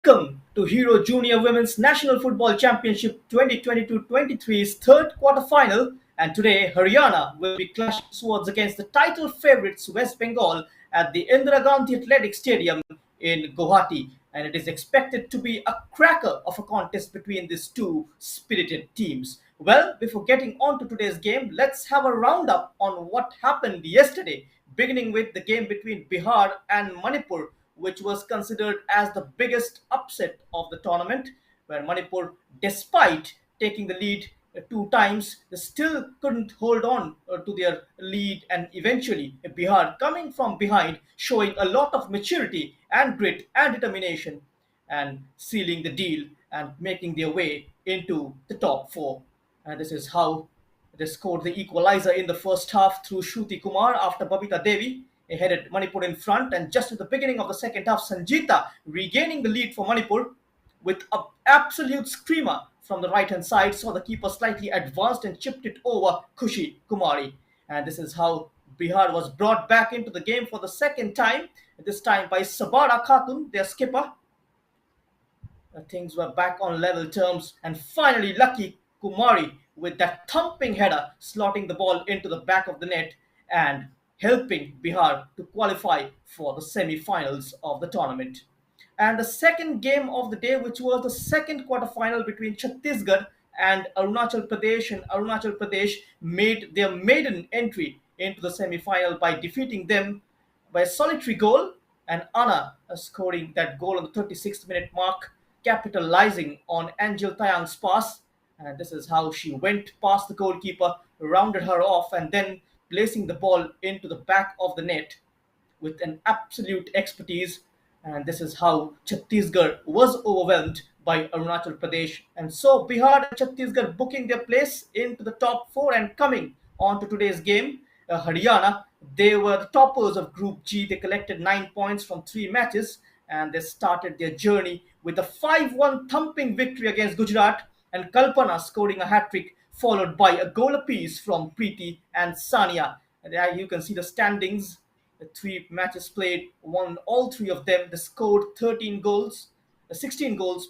Welcome to Hero Junior Women's National Football Championship 2022-23's third quarter-final, and today Haryana will be clashing swords against the title favourites West Bengal at the Indira Gandhi Athletic Stadium in Guwahati, and it is expected to be a cracker of a contest between these two spirited teams. Well, before getting on to today's game, let's have a roundup on what happened yesterday, beginning with the game between Bihar and Manipur, which was considered as the biggest upset of the tournament, where Manipur, despite taking the lead two times, they still couldn't hold on to their lead, and eventually Bihar, coming from behind, showing a lot of maturity and grit and determination, and sealing the deal and making their way into the top four. And this is how they scored the equalizer in the first half through Shruti Kumar after Babita Devi headed Manipur in front, and just at the beginning of the second half, Sanjita regaining the lead for Manipur with an absolute screamer from the right hand side, saw the keeper slightly advanced and chipped it over Khushi Kumari. And this is how Bihar was brought back into the game for the second time, this time by Sabara Khatun, their skipper. Things were back on level terms, and finally Lucky Kumari with that thumping header slotting the ball into the back of the net and helping Bihar to qualify for the semi-finals of the tournament. And the second game of the day, which was the second quarter-final between Chhattisgarh and Arunachal Pradesh, and Arunachal Pradesh made their maiden entry into the semi-final by defeating them by a solitary goal, and Anna scoring that goal on the 36th minute mark, capitalizing on Angel Tayang's pass. And this is how she went past the goalkeeper, rounded her off, and then placing the ball into the back of the net with an absolute expertise. And this is how Chhattisgarh was overwhelmed by Arunachal Pradesh. And so Bihar and Chhattisgarh booking their place into the top four, and coming on to today's game, Haryana, they were the toppers of Group G. They collected 9 points from 3 matches, and they started their journey with a 5-1 thumping victory against Gujarat, and Kalpana scoring a hat-trick followed by a goal apiece from Preeti and Sania. And there you can see the standings. The 3 matches played, won all three of them. They scored 16 goals,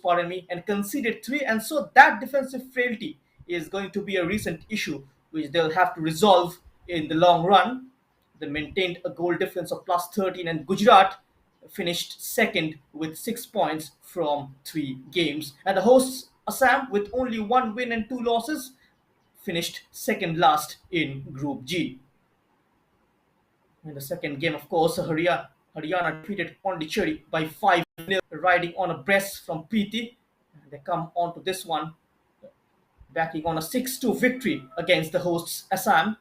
pardon me, and conceded 3. And so that defensive frailty is going to be a recent issue which they'll have to resolve in the long run. They maintained a goal difference of plus 13, and Gujarat finished second with 6 points from 3 games. And the hosts, Assam, with only 1 win and 2 losses, finished second last in Group G. In the second game, of course, Haryana defeated Pondicherry by 5-0, riding on a brace from Preeti. They come on to this one, backing on a 6-2 victory against the hosts Assam.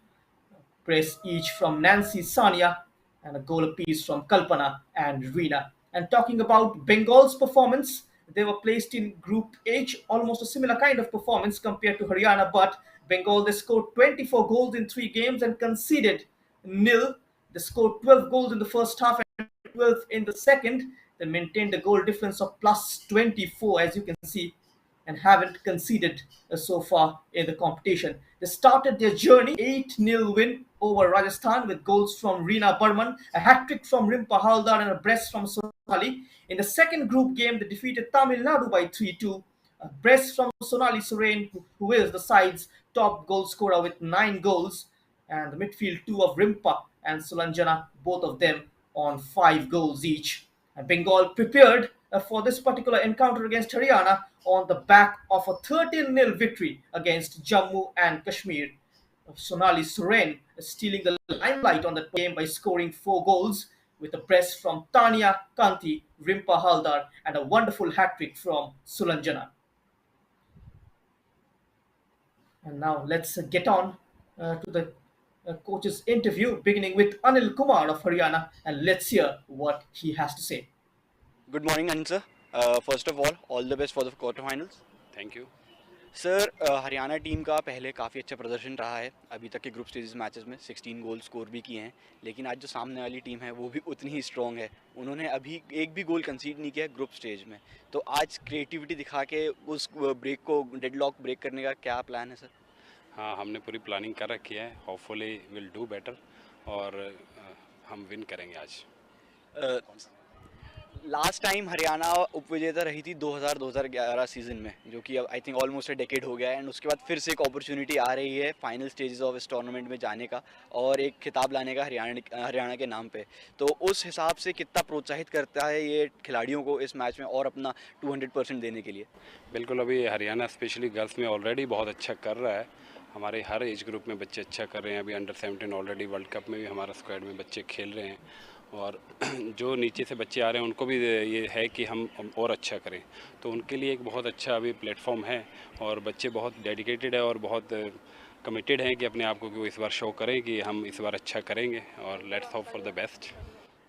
Brace each from Nancy, Sania, and a goal apiece from Kalpana and Reena. And talking about Bengal's performance, they were placed in Group H, almost a similar kind of performance compared to Haryana, but Bengal, they scored 24 goals in 3 games and conceded nil. They scored 12 goals in the first half and 12 in the second. They maintained a goal difference of plus 24, as you can see, and haven't conceded so far in the competition. They started their journey 8-0 win over Rajasthan with goals from Reena Burman, a hat-trick from Rimpa Haldar, and a brace from Sonali. In the second group game, they defeated Tamil Nadu by 3-2. A brace from Sonali Soren, who is the side's top goal scorer with 9 goals, and the midfield two of Rimpa and Sulanjana, both of them on 5 goals each. And Bengal prepared for this particular encounter against Haryana on the back of a 13-0 victory against Jammu and Kashmir. Sonali Soren stealing the limelight on that game by scoring 4 goals with a brace from Tania Kanti, Rimpa Haldar, and a wonderful hat-trick from Sulanjana. And now let's get on to the coach's interview, beginning with Anil Kumar of Haryana, and let's hear what he has to say. Good morning, Anand sir. First of all the best for the quarterfinals. Thank you sir, Haryana team का पहले काफ़ी अच्छा प्रदर्शन रहा है अभी तक के ग्रुप स्टेजेस मैचेस में 16 गोल स्कोर भी किए हैं, लेकिन आज जो सामने वाली टीम है वो भी उतनी ही स्ट्रॉन्ग है. उन्होंने अभी एक भी गोल कंसीड नहीं किया ग्रुप स्टेज में. तो आज क्रिएटिविटी दिखा के उस ब्रेक को, डेडलॉक ब्रेक करने का क्या प्लान है सर? हाँ, हमने पूरी प्लानिंग कर रखी है. होपफुली विल डू बेटर और हम विन करेंगे आज. लास्ट टाइम हरियाणा उपविजेता रही थी 2000-2011 सीजन में, जो कि अब I think almost a decade हो गया है, एंड उसके बाद फिर से एक अपॉर्चुनिटी आ रही है फाइनल स्टेजेस ऑफ इस टूर्नामेंट में जाने का और एक खिताब लाने का हरियाणा के नाम पे। तो उस हिसाब से कितना प्रोत्साहित करता है ये खिलाड़ियों को इस मैच में और अपना 200% देने के लिए? बिल्कुल, अभी हरियाणा स्पेशली गर्ल्स में ऑलरेडी बहुत अच्छा कर रहा है। हमारे हर एज ग्रुप में बच्चे अच्छा कर रहे हैं। अभी अंडर 17 ऑलरेडी वर्ल्ड कप में भी हमारा स्क्वाड में बच्चे खेल रहे हैं, और जो नीचे से बच्चे आ रहे हैं उनको भी ये है कि हम और अच्छा करें, तो उनके लिए एक बहुत अच्छा अभी प्लेटफॉर्म है। और बच्चे बहुत डेडिकेटेड है और बहुत कमिटेड हैं कि अपने आप को कि वो इस बार शो करें कि हम इस बार अच्छा करेंगे, और let's hope for the best.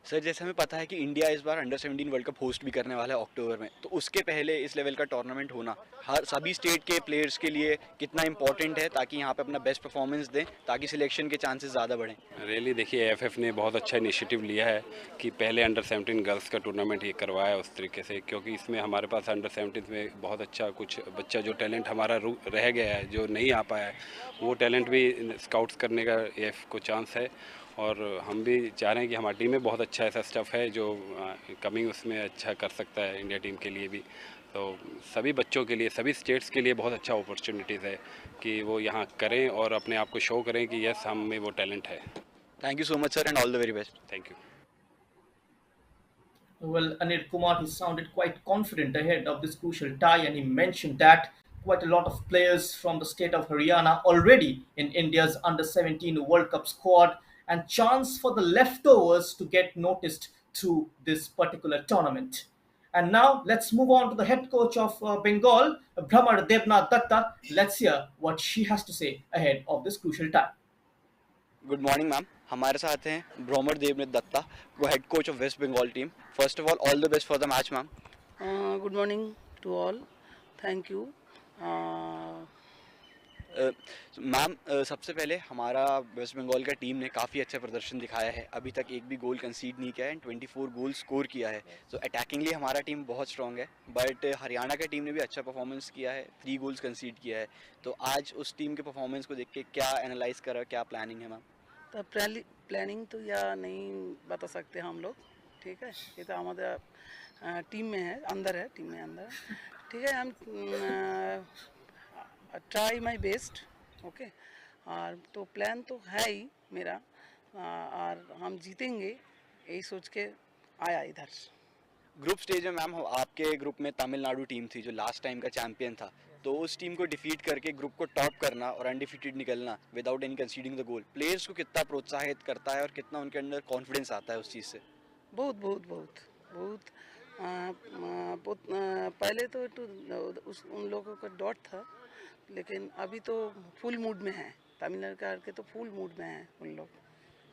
Sir, जैसे हमें पता है कि इंडिया इस बार अंडर 17 वर्ल्ड कप होस्ट भी करने वाला है अक्टूबर में, तो उसके पहले इस लेवल का टूर्नामेंट होना हर सभी स्टेट के प्लेयर्स के लिए कितना इंपॉर्टेंट है, ताकि यहाँ पे अपना बेस्ट परफॉर्मेंस दें, ताकि सिलेक्शन के चांसेस ज़्यादा बढ़ें? रियली देखिए, एफएफ ने बहुत अच्छा इनिशिएटिव लिया है कि पहले अंडर 17 गर्ल्स का टूर्नामेंट ये करवाया उस तरीके से, क्योंकि इसमें हमारे पास अंडर 17 में बहुत अच्छा कुछ बच्चा जो टैलेंट हमारा रह गया है, जो नहीं आ पाया है, वो टैलेंट भी स्काउट्स करने का एफ को चांस है। और हम भी चाह रहे हैं कि हमारी टीम में बहुत अच्छा ऐसा स्टफ़ है जो कमिंग उसमें अच्छा कर सकता है इंडिया टीम के लिए भी। तो सभी बच्चों के लिए, सभी स्टेट्स के लिए बहुत अच्छा अपॉर्चुनिटीज़ है कि वो यहाँ करें और अपने आप को शो करें कि यस, हम में वो टैलेंट है। Thank you so much sir, and all the very best. Thank you. Well, Anil Kumar, he sounded quite confident ahead of this crucial tie, and he mentioned that quite a lot of players from the state of Haryana already in India's under 17 World Cup squad, and chance for the leftovers to get noticed through this particular tournament. And now let's move on to the head coach of Bengal, Bhramar Devnath Datta. Let's hear what she has to say ahead of this crucial tie. Good morning ma'am, हमारे साथ हैं Bhramar Debnath Dutta, head coach of West Bengal team. First of all the best for the match ma'am. Good morning to all. Thank you. Uh, ma'am, सबसे पहले हमारा waste Bengal का team ने काफ़ी अच्छा प्रदर्शन दिखाया है, अभी तक एक भी गोल कंसीड नहीं किया है एंड 24 गोल स्कोर किया है। तो अटैकिंगली हमारा टीम बहुत स्ट्रॉन्ग है, बट हरियाणा का टीम ने भी अच्छा परफॉर्मेंस किया है, 3 गोल्स कंसीड किया है। तो आज उस टीम के परफॉर्मेंस को देख के क्या एनालाइज करा, क्या प्लानिंग है मैम? तो प्लानिंग तो या नहीं बता सकते हम लोग, ठीक है? ये तो हमारे टीम में है, अंदर है, टीम में अंदर, ठीक है? हम ट्राई माय बेस्ट, ओके। और तो प्लान तो है ही मेरा, और हम जीतेंगे यही सोच के आया इधर। ग्रुप स्टेज में मैम आपके ग्रुप में तमिलनाडु टीम थी जो लास्ट टाइम का चैंपियन था, तो उस टीम को डिफीट करके ग्रुप को टॉप करना और अनडिफीटेड निकलना without any conceding the goal, players को कितना प्रोत्साहित करता है और कितना उनके अंदर कॉन्फिडेंस आता है उस चीज़ से? बहुत बहुत बहुत बहुत बहुत पहले तो उन लोगों का डॉट था, लेकिन अभी तो फुल मूड में है, तमिलनाडु का के तो फुल मूड में है उन लोग।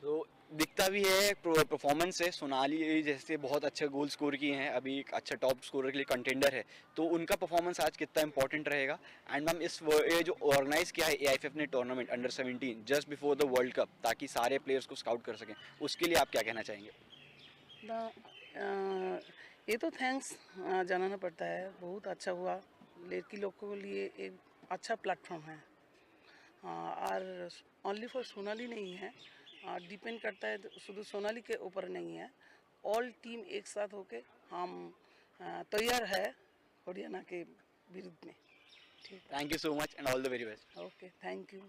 तो दिखता भी है परफॉर्मेंस से, सोनाली जैसे बहुत अच्छा गोल स्कोर किए हैं, अभी एक अच्छा टॉप स्कोरर के लिए कंटेंडर है, तो उनका परफॉर्मेंस आज कितना इंपॉर्टेंट रहेगा? एंड मैम, ये जो ऑर्गेनाइज किया है एआईएफएफ ने tournament under 17 just before the world cup, ताकि सारे प्लेयर्स को स्काउट कर सकें, उसके लिए आप क्या कहना चाहेंगे? ये तो थैंक्स जानाना पड़ता है, बहुत अच्छा हुआ, लड़की लोग के लिए एक अच्छा प्लेटफॉर्म है। और ओनली फॉर सोनाली नहीं है, डिपेंड करता है शुद्ध सोनाली के ऊपर नहीं है, ऑल टीम एक साथ होके हम तैयार है हरियाणा के विरुद्ध में। Thank you so much and all the very best. Okay, thank you.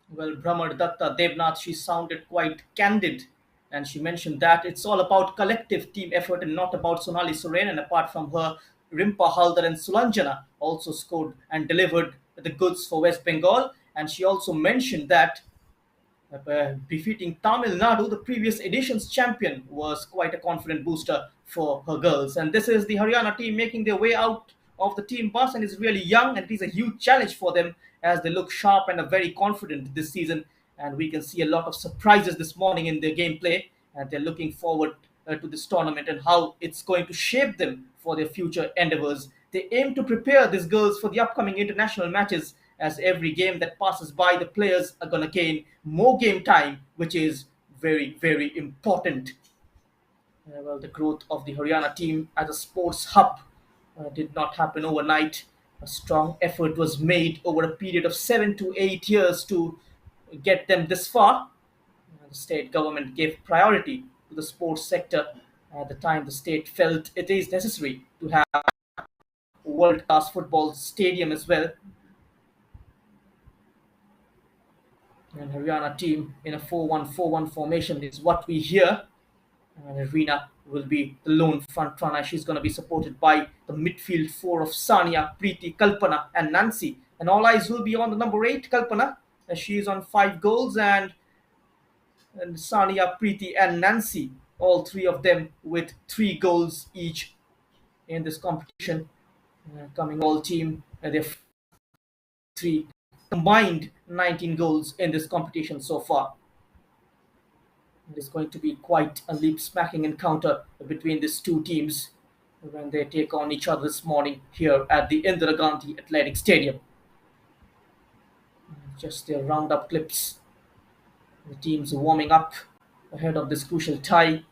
Well, Brahmar Datta Devnath, she sounded quite candid, and she mentioned that it's all about collective team effort and not about Sonali Soren. And apart from her, Rimpa Haldar and Sulanjana also scored and delivered the goods for West Bengal. And she also mentioned that defeating Tamil Nadu, the previous edition's champion, was quite a confident booster for her girls. And this is the Haryana team making their way out of the team bus, and is really young, and it is a huge challenge for them as they look sharp and are very confident this season. And we can see a lot of surprises this morning in their gameplay, and they're looking forward to this tournament and how it's going to shape them for their future endeavors. They aim to prepare these girls for the upcoming international matches, as every game that passes by, the players are going to gain more game time, which is very, very important. Well, the growth of the Haryana team as a sports hub did not happen overnight. A strong effort was made over a period of 7 to 8 years to get them this far. The state government gave priority to the sports sector, At the time, the state felt it is necessary to have a world-class football stadium as well. And Haryana team in a 4-1-4-1 formation is what we hear. And Reena will be the lone front runner. She's going to be supported by the midfield four of Sania, Preeti, Kalpana, and Nancy. And all eyes will be on the number 8, Kalpana, as she is on 5 goals, and Sania, Preeti, and Nancy, all three of them with 3 goals each in this competition. Coming all team, they've 3 combined 19 goals in this competition so far. It is going to be quite a leap smacking encounter between these two teams when they take on each other this morning here at the Indira Gandhi Athletic Stadium. Just their roundup clips. The teams warming up ahead of this crucial tie.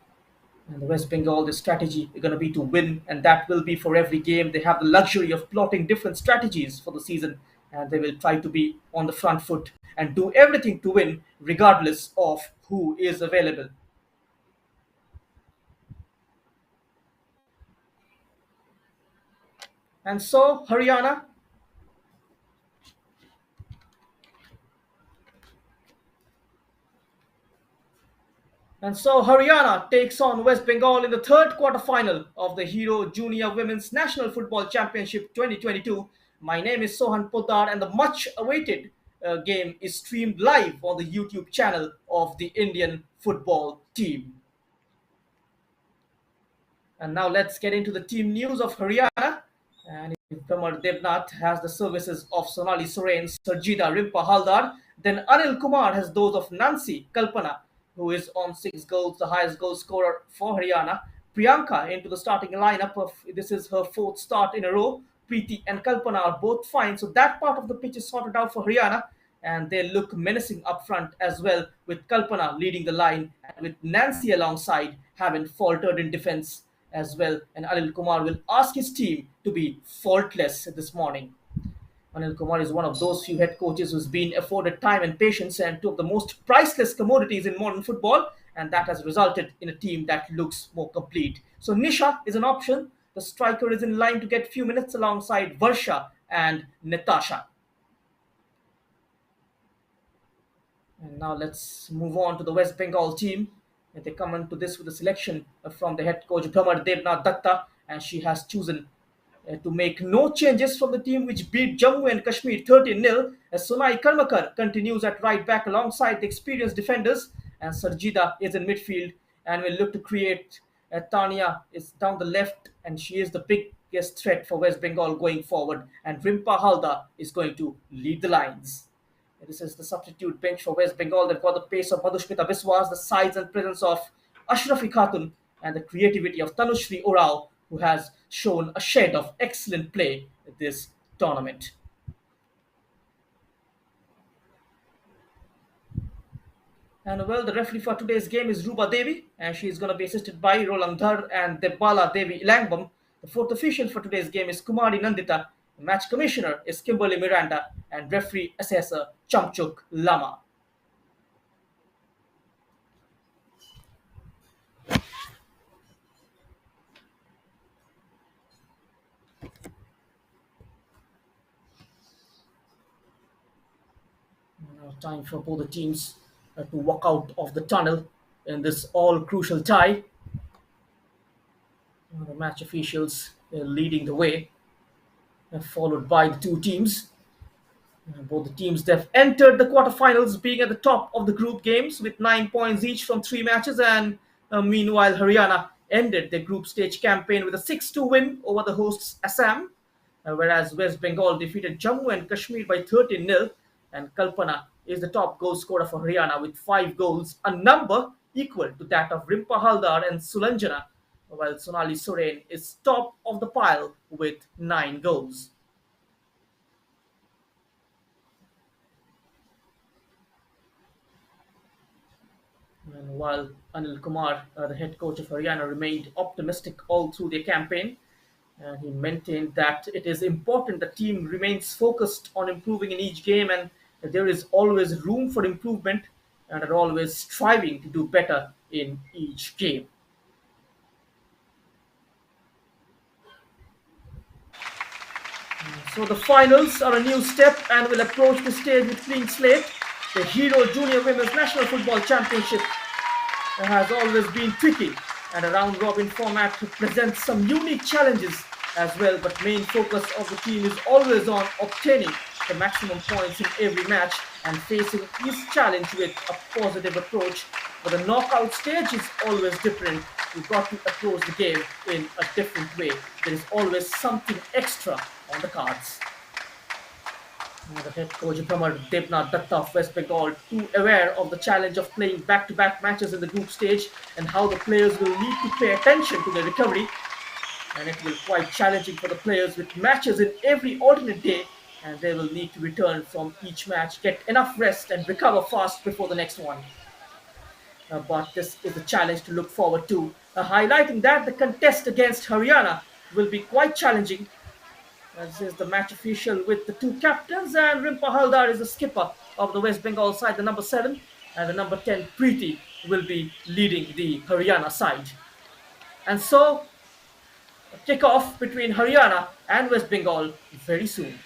And the West Bengal, the strategy is going to be to win, and that will be for every game. They have the luxury of plotting different strategies for the season, and they will try to be on the front foot and do everything to win, regardless of who is available. And so, Haryana takes on West Bengal in the third quarter-final of the Hero Junior Women's National Football Championship 2022. My name is Sohan Poddar, and the much-awaited game is streamed live on the YouTube channel of the Indian football team. And now let's get into the team news of Haryana. And if Pramar Devnath has the services of Sonali Soren, Sarjida Rimpa Haldar, then Anil Kumar has those of Nancy Kalpana, who is on 6 goals, the highest goal scorer for Haryana. Priyanka into the starting lineup of this is her 4th start in a row. Preeti and Kalpana are both fine, so that part of the pitch is sorted out for Haryana, and they look menacing up front as well, with Kalpana leading the line and with Nancy alongside, haven't faltered in defense as well. And Anil Kumar will ask his team to be faultless this morning. Anil Kumar is one of those few head coaches who's been afforded time and patience and two of the most priceless commodities in modern football, and that has resulted in a team that looks more complete. So Nisha is an option. The striker is in line to get few minutes alongside Varsha and Natasha. And now let's move on to the West Bengal team. And they come into this with a selection from the head coach Bhamar Devnath Datta, and she has chosen to make no changes from the team which beat Jammu and Kashmir 13-0. Sonai Karmakar continues at right back alongside the experienced defenders, and Sarjida is in midfield and will look to create. Tanya is down the left, and she is the biggest threat for West Bengal going forward, and Rimpa Halda is going to lead the lines. This is the substitute bench for West Bengal. They've got the pace of Madhushmita Biswas, the size and presence of Ashrafi Khatun, and the creativity of Tanushri Orao, who has shown a shade of excellent play at this tournament. And well, the referee for today's game is Ruba Devi, and she is going to be assisted by Rolang Dhar and Debbala Devi Ilangbam. The 4th official for today's game is Kumari Nandita. The match commissioner is Kimberly Miranda, and referee assessor Chamchuk Lama. Now time for both the teams to walk out of the tunnel in this all-crucial tie. The match officials leading the way, followed by the two teams. Both the teams they've entered the quarterfinals, being at the top of the group games with 9 points each from 3 matches, and meanwhile Haryana ended their group stage campaign with a 6-2 win over the hosts Assam, whereas West Bengal defeated Jammu and Kashmir by 13-0, and Kalpana is the top goal scorer for Haryana with 5 goals, a number equal to that of Rimpa Haldar and Sulanjana, while Sonali Soren is top of the pile with 9 goals. And while Anil Kumar, the head coach of Haryana, remained optimistic all through their campaign, he maintained that it is important the team remains focused on improving in each game, and that there is always room for improvement, and are always striving to do better in each game. So the finals are a new step and will approach the stage with clean slate. The Hero Junior Women's National Football Championship has always been tricky, and a round robin format presents some unique challenges as well. But main focus of the team is always on obtaining the maximum points in every match and facing each challenge with a positive approach. But the knockout stage is always different. You've got to approach the game in a different way. There is always something extra on the cards. The head coach Pramar Devnath Datta of West Bengal, too aware of the challenge of playing back-to-back matches in the group stage and how the players will need to pay attention to their recovery. And it will be quite challenging for the players with matches in every alternate day, and they will need to return from each match, get enough rest and recover fast before the next one. But this is a challenge to look forward to, highlighting that the contest against Haryana will be quite challenging. This is the match official with the two captains, and Rimpa Haldar is the skipper of the West Bengal side, the number 7, and the number 10, Preeti, will be leading the Haryana side. And so, a kick-off between Haryana and West Bengal very soon.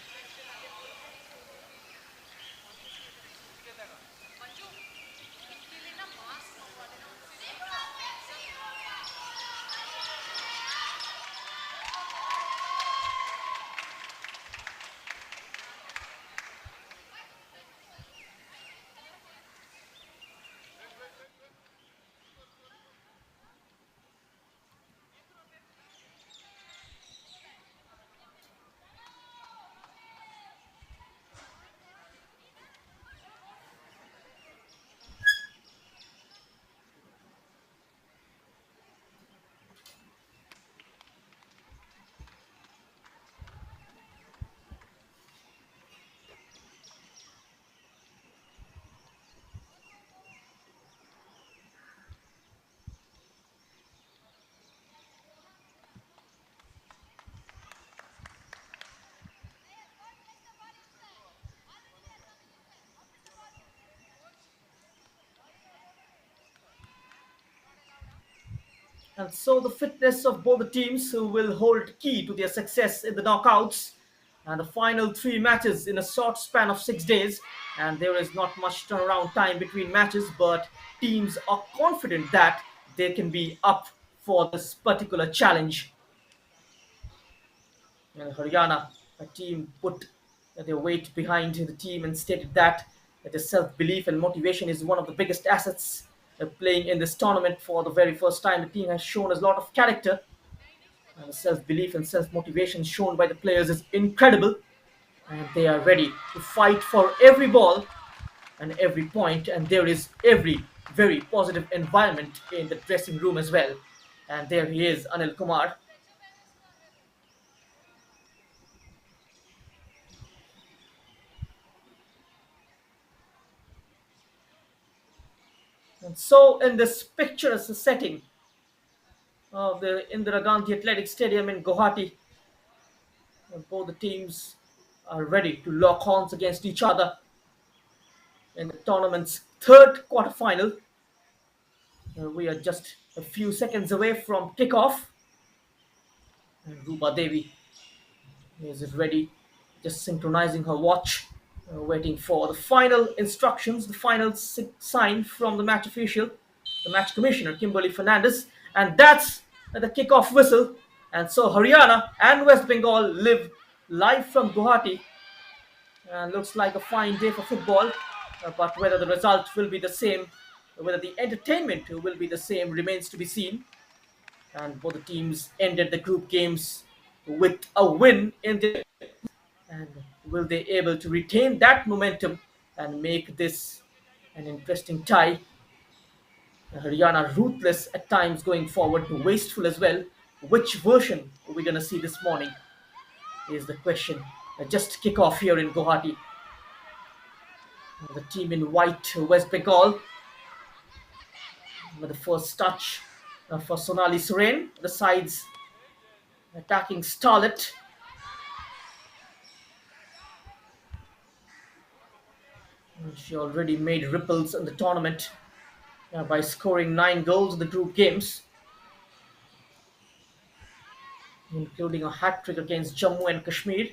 And so the fitness of both the teams will hold key to their success in the knockouts. And the final three matches in a short span of 6 days. And there is not much turnaround time between matches, but teams are confident that they can be up for this particular challenge. And Haryana, a team put their weight behind the team and stated that the self-belief and motivation is one of the biggest assets. Playing in this tournament for the very first time, the team has shown a lot of character, and the self-belief and self-motivation shown by the players is incredible, and they are ready to fight for every ball and every point, and there is every very positive environment in the dressing room as well. And there he is, Anil Kumar. And so, in this picturesque setting of the Indira Gandhi Athletic Stadium in Guwahati, both the teams are ready to lock horns against each other in the tournament's third quarterfinal. We are just a few seconds away from kickoff. And Rupa Devi is ready, just synchronizing her watch, waiting for the final instructions, the final sign from the match official, the match commissioner, Kimberly Fernandez. And that's the kickoff whistle. And so Haryana and West Bengal live live from Guwahati. And looks like a fine day for football. But whether the result will be the same, whether the entertainment will be the same, remains to be seen. And both the teams ended the group games with a win in the, and will they able to retain that momentum and make this an interesting tie? Haryana ruthless at times going forward, wasteful as well. Which version are we going to see this morning is the question. Just kick off here in Guwahati. The team in white, West Bengal, with the first touch for Sonali Soren. The sides attacking Starlet. She already made ripples in the tournament by scoring 9 goals in the group games, including a hat trick against Jammu and Kashmir.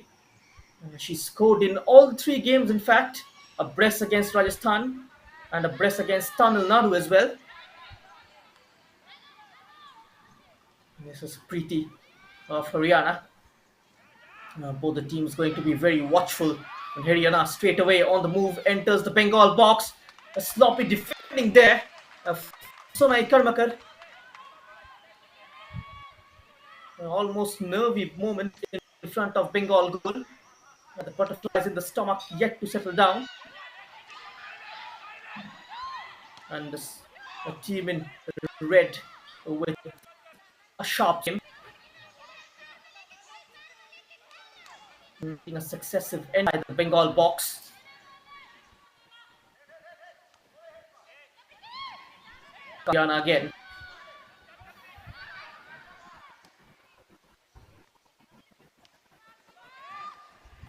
She scored in all three games, in fact, a brace against Rajasthan and a brace against Tamil Nadu as well. This is Preeti of Haryana. Both the teams going to be very watchful. And Haryana straight away on the move enters the Bengal box. A sloppy defending there. Sonai Karmakar. Almost nervy moment in front of Bengal goal. The butterflies in the stomach yet to settle down. And a team in red with a sharp aim. Making a successive end by the Bengal box. Haryana again.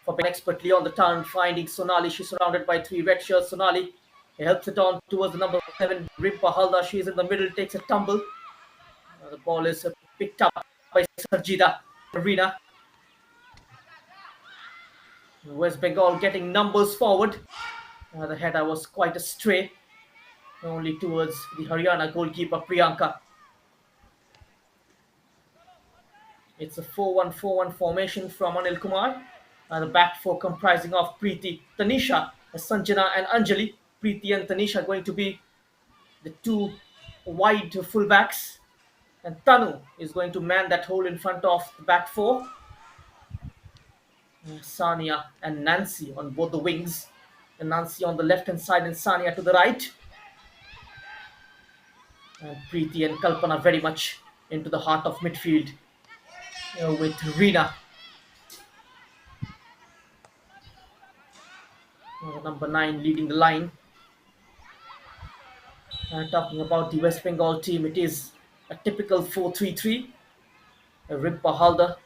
For being expertly on the turn, finding Sonali. She's surrounded by three red shirts. Sonali helps it on towards the number 7, Rimpa Halda. She is in the middle, takes a tumble. The ball is picked up by Sarjida Arena. West Bengal getting numbers forward. The header was quite astray, only towards the Haryana goalkeeper Priyanka. It's a 4-1-4-1 formation from Anil Kumar. The back four comprising of Preeti, Tanisha, Sanjana and Anjali. Preeti and Tanisha going to be the two wide fullbacks. And Tanu is going to man that hole in front of the back four. Sania and Nancy on both the wings. And Nancy on the left hand side and Sania to the right. And Preeti and Kalpana very much into the heart of midfield with Reena. Number 9 leading the line. Talking about the West Bengal team, it is a typical 4-3-3. Rimpa Halda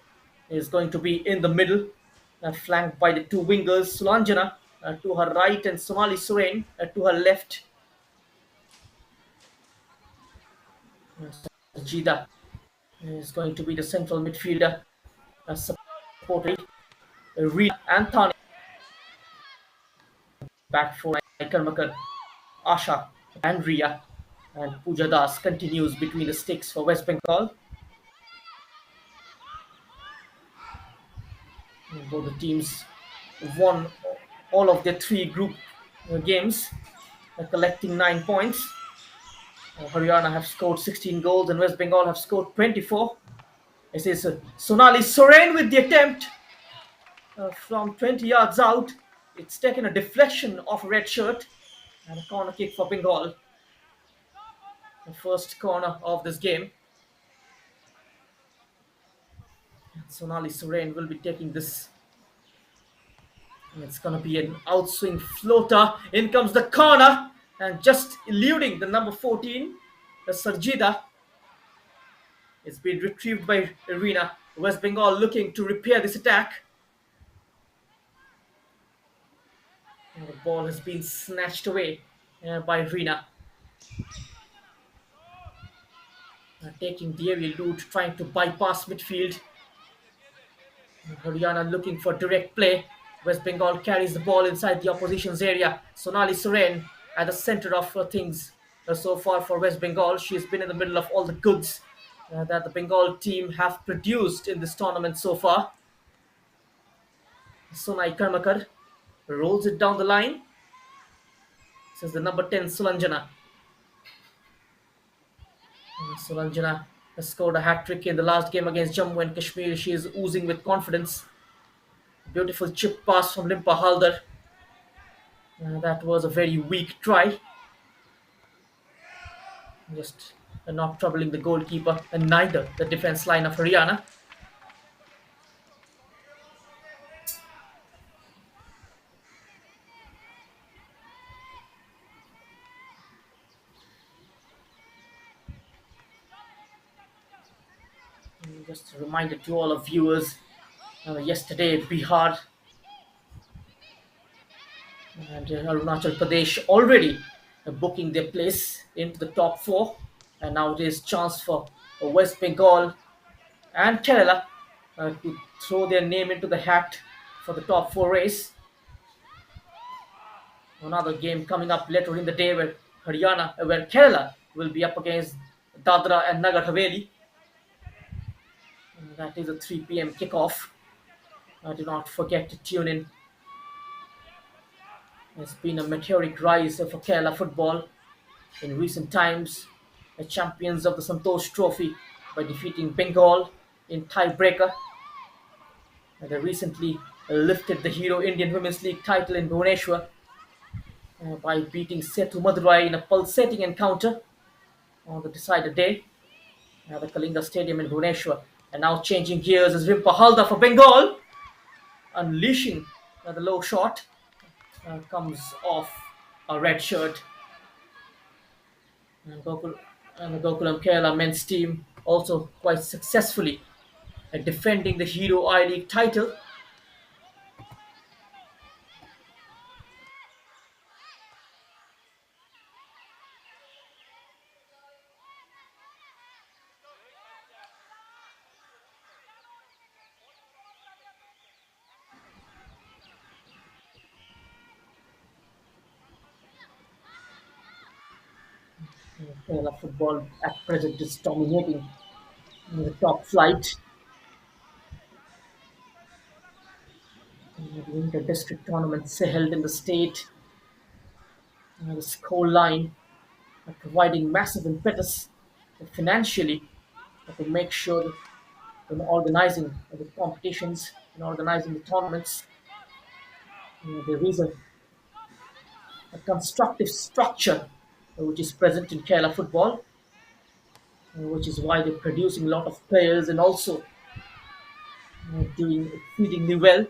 is going to be in the middle, flanked by the two wingers, Sulanjana to her right and Somali Soren to her left. Jida is going to be the central midfielder, supporting Reena and Thani. Back four, Karmakar, Asha and Ria. And Pooja Das continues between the sticks for West Bengal. Both the teams won all of their three group games, collecting 9 points. Haryana have scored 16 goals and West Bengal have scored 24. This is Sonali Soren with the attempt from 20 yards out. It's taken a deflection of a red shirt and a corner kick for Bengal. The first corner of this game. Sonali Soren will be taking this. It's going to be an outswing floater. In comes the corner and just eluding the number 14, the Sarjida. It's been retrieved by Reena. West Bengal looking to repair this attack. And the ball has been snatched away by Reena. Taking the aerial route, trying to bypass midfield. Haryana looking for direct play. West Bengal carries the ball inside the opposition's area. Sonali Soren at the center of things so far for West Bengal. She has been in the middle of all the goods that the Bengal team have produced in this tournament so far. Sonai Karmakar rolls it down the line. This is the number 10, Sulanjana. Sulanjana has scored a hat-trick in the last game against Jammu and Kashmir. She is oozing with confidence. Beautiful chip pass from Limpa Haldar. That was a very weak try. Just not troubling the goalkeeper and neither the defense line of Haryana. Just a reminder to all of viewers, yesterday Bihar and Arunachal Pradesh already booking their place into the top 4, and now it is chance for West Bengal and Kerala to throw their name into the hat for the top four race. Another game coming up later in the day where Kerala will be up against Dadra and Nagar Haveli. And that is a 3 p.m. kickoff. Do not forget to tune in. There's been a meteoric rise for Kerala football in recent times. The champions of the Santosh Trophy by defeating Bengal in tiebreaker. They recently lifted the Hero Indian Women's League title in Bhubaneswar by beating Setu Madurai in a pulsating encounter on the decider day at the Kalinga Stadium in Bhubaneswar. And now changing gears is Rimpa Halda for Bengal, unleashing the low shot. Comes off a red shirt. And, the Gokulam Kerala men's team also quite successfully defending the Hero I League title. Kerala football at present is dominating the top flight. The inter-district tournaments held in the state. The score line providing massive impetus financially to make sure that in organizing the competitions, in organizing the tournaments, there is a constructive structure which is present in Kerala football, which is why they're producing a lot of players and also doing exceedingly well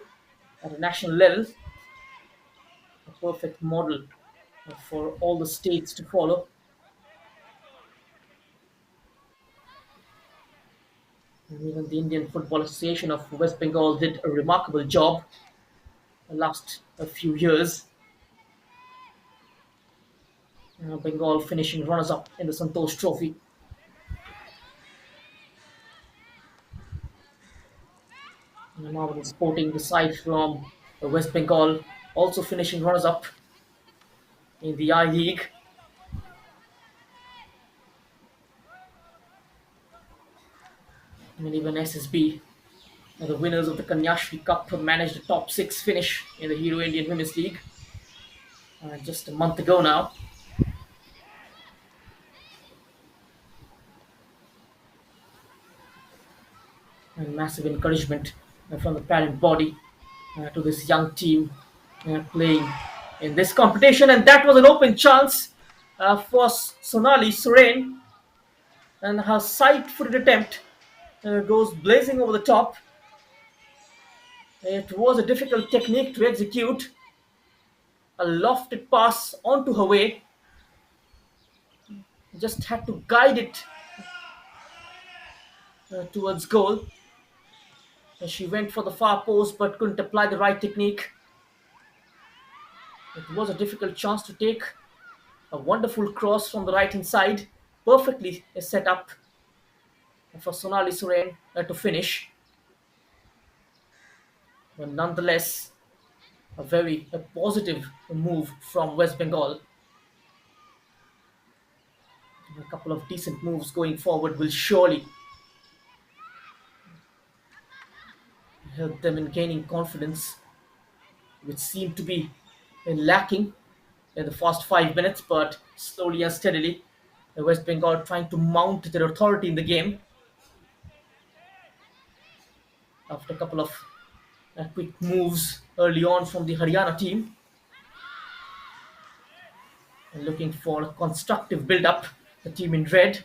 at a national level. A perfect model for all the states to follow. And even the Indian Football Association of West Bengal did a remarkable job the last few years. Bengal finishing runners-up in the Santosh Trophy. And now the sporting the side from West Bengal also finishing runners-up in the I League. And even SSB, the winners of the Kanyashri Cup, managed a top six finish in the Hero Indian Women's League just a month ago now. And massive encouragement from the parent body to this young team playing in this competition. And that was an open chance for Sonali Soren. And her side-footed attempt goes blazing over the top. It was a difficult technique to execute. A lofted pass onto her way. Just had to guide it towards goal. And she went for the far post but couldn't apply the right technique. It was a difficult chance to take. A wonderful cross from the right hand side, perfectly set up for Sonali Soren to finish. But nonetheless, a positive move from West Bengal. A couple of decent moves going forward will surely help them in gaining confidence, which seemed to be lacking in the first 5 minutes, but slowly and steadily, the West Bengal trying to mount their authority in the game after a couple of quick moves early on from the Haryana team. And looking for a constructive build-up, the team in red.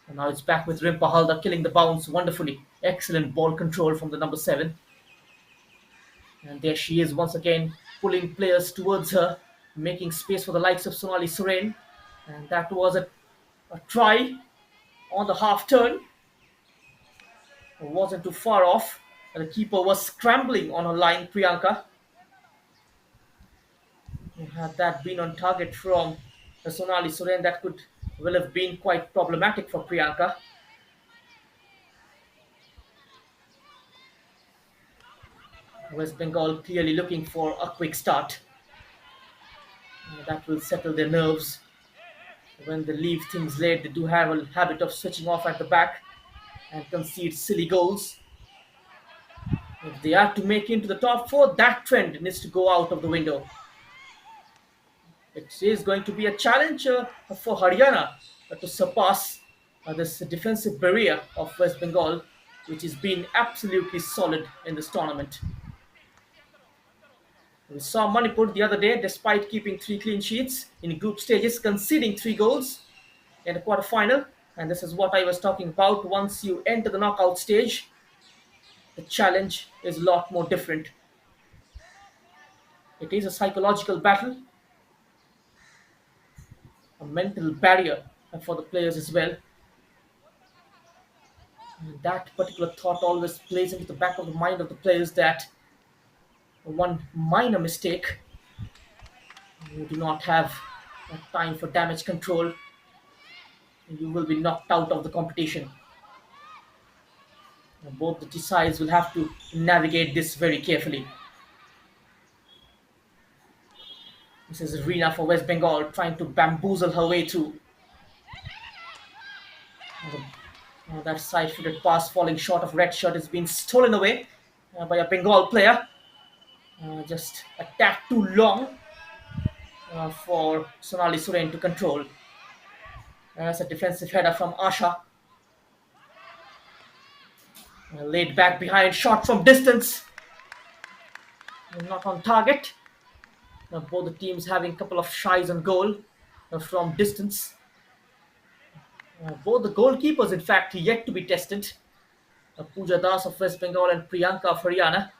And now it's back with Rimpa Halda killing the bounce wonderfully. Excellent ball control from the number 7. And there she is once again, pulling players towards her, making space for the likes of Sonali Soren. And that was a try on the half turn. It wasn't too far off. And the keeper was scrambling on her line, Priyanka. And had that been on target from Sonali Soren, that could well have been quite problematic for Priyanka. West Bengal clearly looking for a quick start. That will settle their nerves. When they leave things late, they do have a habit of switching off at the back and concede silly goals. If they are to make into the top four, that trend needs to go out of the window. It is going to be a challenge for Haryana to surpass this defensive barrier of West Bengal, which has been absolutely solid in this tournament. We saw Manipur the other day, despite keeping three clean sheets in group stages, conceding three goals in the quarterfinal. And this is what I was talking about. Once you enter the knockout stage, the challenge is a lot more different. It is a psychological battle, a mental barrier for the players as well. And that particular thought always plays into the back of the mind of the players that one minor mistake, you do not have time for damage control, you will be knocked out of the competition. Both the sides will have to navigate this very carefully. This is Reena for West Bengal trying to bamboozle her way through. That side-footed pass falling short of red shirt has been stolen away by a Bengal player. Just a tad too long for Sonali Soren to control. That's a defensive header from Asha. Laid back behind, shot from distance. Not on target. Both the teams having a couple of shies on goal from distance. Both the goalkeepers, in fact, yet to be tested. Pooja Das of West Bengal and Priyanka of Haryana.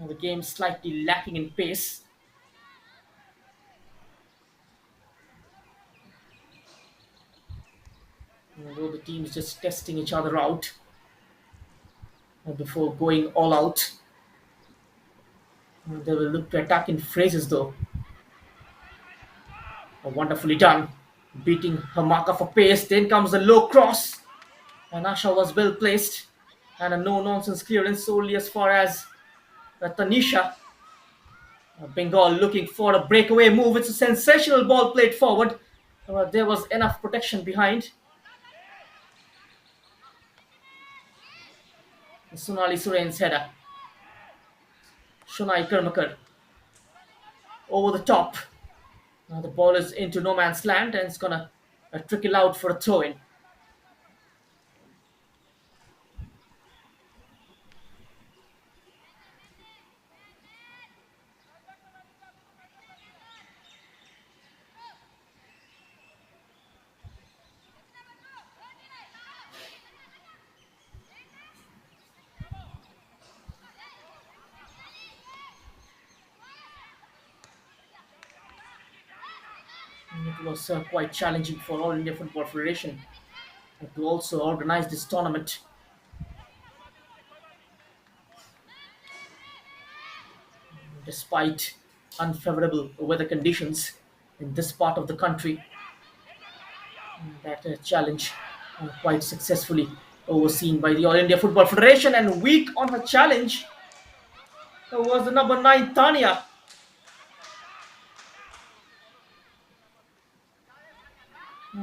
The game slightly lacking in pace. Both the teams just testing each other out before going all out. They will look to attack in phases though. Wonderfully done. Beating her marker for pace. Then comes the low cross. And Asha was well placed. And a no-nonsense clearance only as far as Tanisha. Bengal looking for a breakaway move. It's a sensational ball played forward. There was enough protection behind. Sonali Soren's header. Shunai Karmakar over the top. The ball is into no man's land and it's gonna trickle out for a throw-in. It was quite challenging for All India Football Federation to also organize this tournament. Despite unfavorable weather conditions in this part of the country, that challenge quite successfully overseen by the All India Football Federation, and weak on her challenge was the number 9 Tania.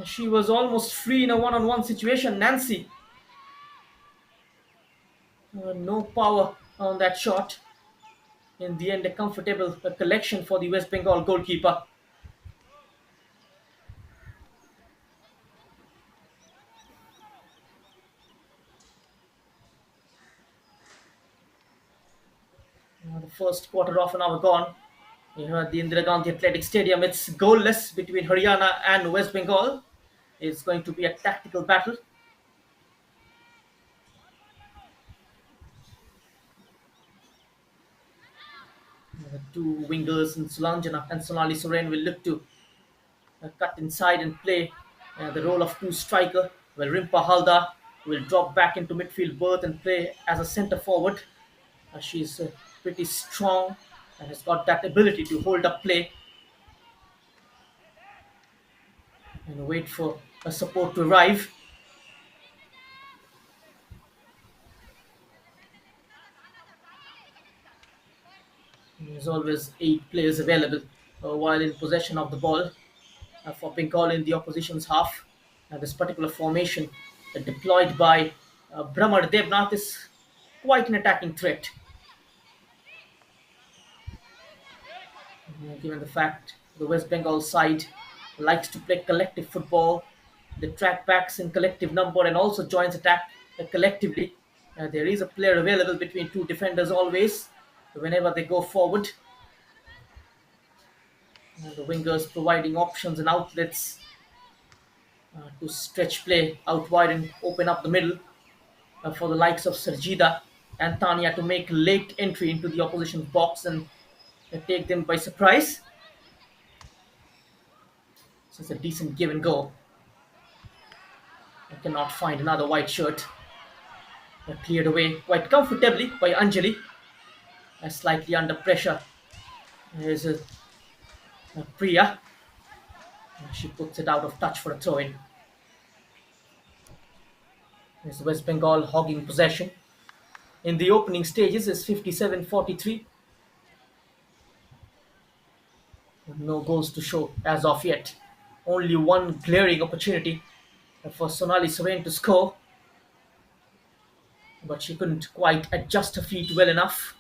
She was almost free in a one-on-one situation. Nancy. No power on that shot. In the end, a comfortable collection for the West Bengal goalkeeper. The first quarter of an hour gone. Here at the Indira Gandhi Athletic Stadium, it's goalless between Haryana and West Bengal. It's going to be a tactical battle. The two wingers in Sulanjana and Sonali Soren will look to cut inside and play the role of two striker, while Rimpa Halda will drop back into midfield berth and play as a centre forward. She's pretty strong and has got that ability to hold up play and wait for a support to arrive. There's always 8 players available while in possession of the ball for Bengal in the opposition's half. This particular formation deployed by Brahmar Devnath is quite an attacking threat, given the fact the West Bengal side likes to play collective football. They track backs in collective number and also joins attack collectively. There is a player available between two defenders always whenever they go forward. The wingers providing options and outlets to stretch play out wide and open up the middle for the likes of Sarjida and Tanya to make late entry into the opposition box and take them by surprise. So it's a decent give and go. I cannot find another white shirt. Cleared away quite comfortably by Anjali. Slightly under pressure is Priya. She puts it out of touch for a throw in. Is West Bengal hogging possession. In the opening stages is 57-43. No goals to show as of yet. Only one glaring opportunity for Sonali Soren to score, but she couldn't quite adjust her feet well enough,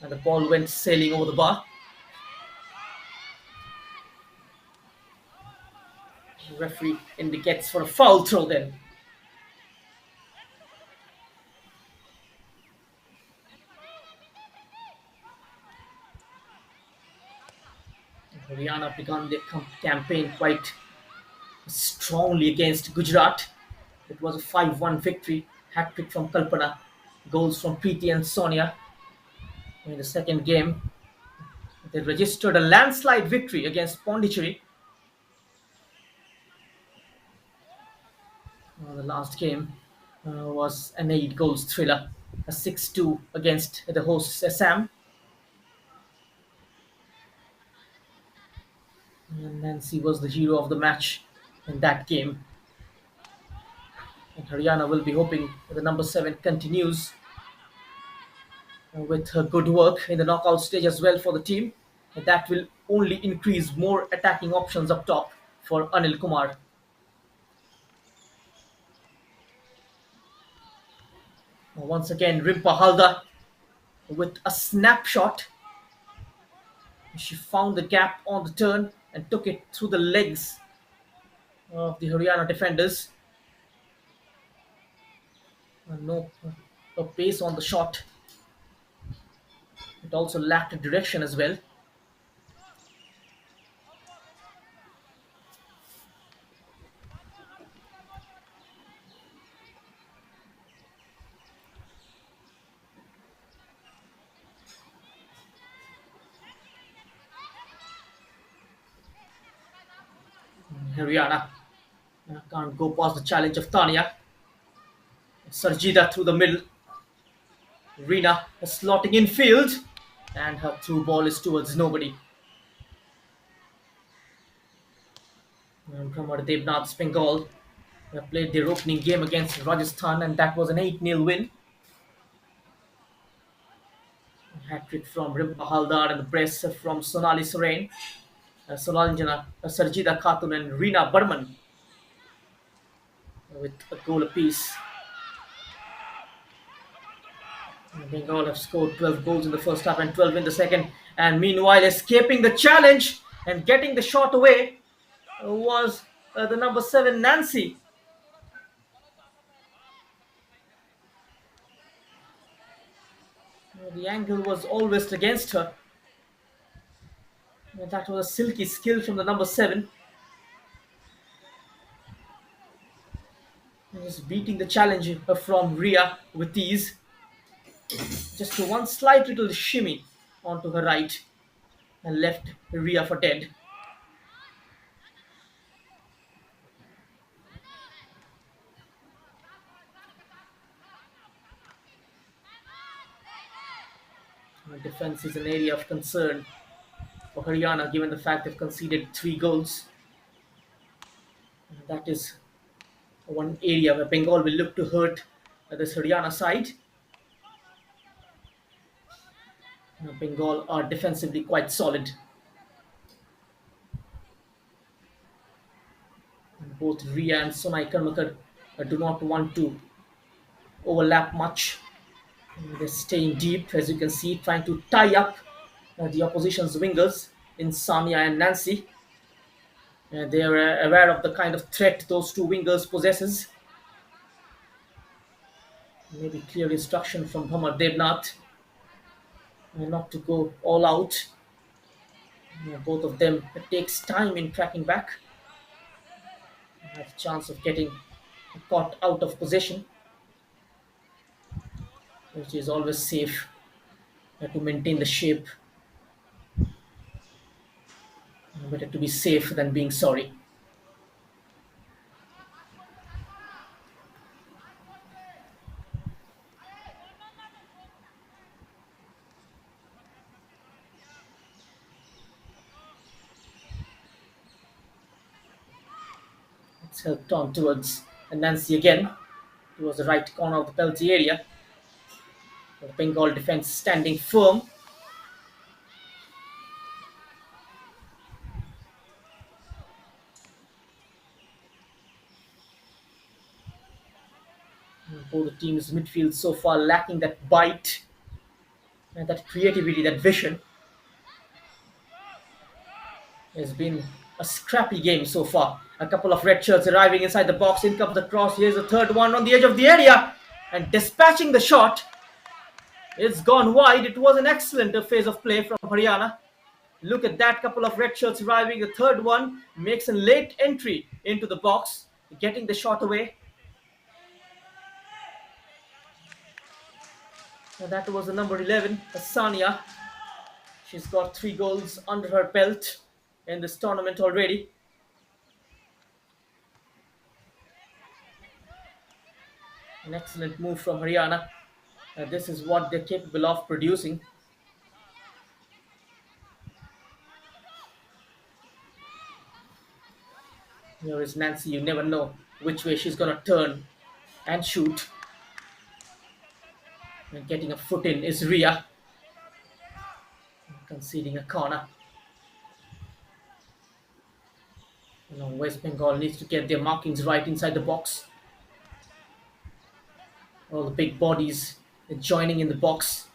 and the ball went sailing over the bar. The referee indicates for a foul throw then. Haryana began their campaign quite strongly against Gujarat. It was a 5-1 victory, hat-trick from Kalpana, goals from Preeti and Sonia. In the second game, they registered a landslide victory against Pondicherry. The last game was an 8 goals thriller, a 6-2 against the hosts Assam. And Nancy was the hero of the match in that game. And Haryana will be hoping the number 7 continues with her good work in the knockout stage as well for the team. And that will only increase more attacking options up top for Anil Kumar. Once again, Rimpa Halda with a snapshot. She found the gap on the turn and took it through the legs of the Haryana defenders. No pace on the shot. It also lacked a direction as well. Haryana can't go past the challenge of Tanya. Sarjida through the middle. Reena slotting in field, and her through ball is towards nobody. Brahmar Devnath's Bengal played their opening game against Rajasthan, and that was an 8-0 win. Hat-trick from Rimpa Haldar and the brace from Sonali Soren, Solanjana, Sarjida Khatun and Reena Burman with a goal apiece. Bengal have scored 12 goals in the first half and 12 in the second. And meanwhile, escaping the challenge and getting the shot away was the number 7, Nancy. The angle was always against her. That was a silky skill from the number 7. Just beating the challenge from Ria with ease. Just one slight little shimmy onto her right and left Ria for dead. Defense is an area of concern for Haryana given the fact they've conceded 3 goals. That is one area where Bengal will look to hurt this Haryana side. Bengal are defensively quite solid. Both Ria and Sonai Karmakar do not want to overlap much. They're staying deep, as you can see, trying to tie up the opposition's wingers in Samia and Nancy. They are aware of the kind of threat those two wingers possesses. Maybe clear instruction from Bhamar Devnath not to go all out. Both of them, it takes time in tracking back. Have a chance of getting caught out of possession, which is always safe to maintain the shape. Better to be safe than being sorry. It's helped on towards Nancy again, towards the right corner of the penalty area. The Bengal defense standing firm. Both teams' midfield so far lacking that bite, and that creativity, that vision. It's been a scrappy game so far. A couple of red shirts arriving inside the box. In comes the cross. Here's the third one on the edge of the area. And dispatching the shot. It's gone wide. It was an excellent phase of play from Haryana. Look at that, couple of red shirts arriving. The third one makes a late entry into the box, getting the shot away. And that was the number 11, Sania. She's got 3 goals under her belt in this tournament already. An excellent move from Haryana. This is what they're capable of producing. Here is Nancy. You never know which way she's going to turn and shoot. And getting a foot in is Ria. Conceding a corner. West Bengal needs to get their markings right inside the box. All the big bodies joining in the box.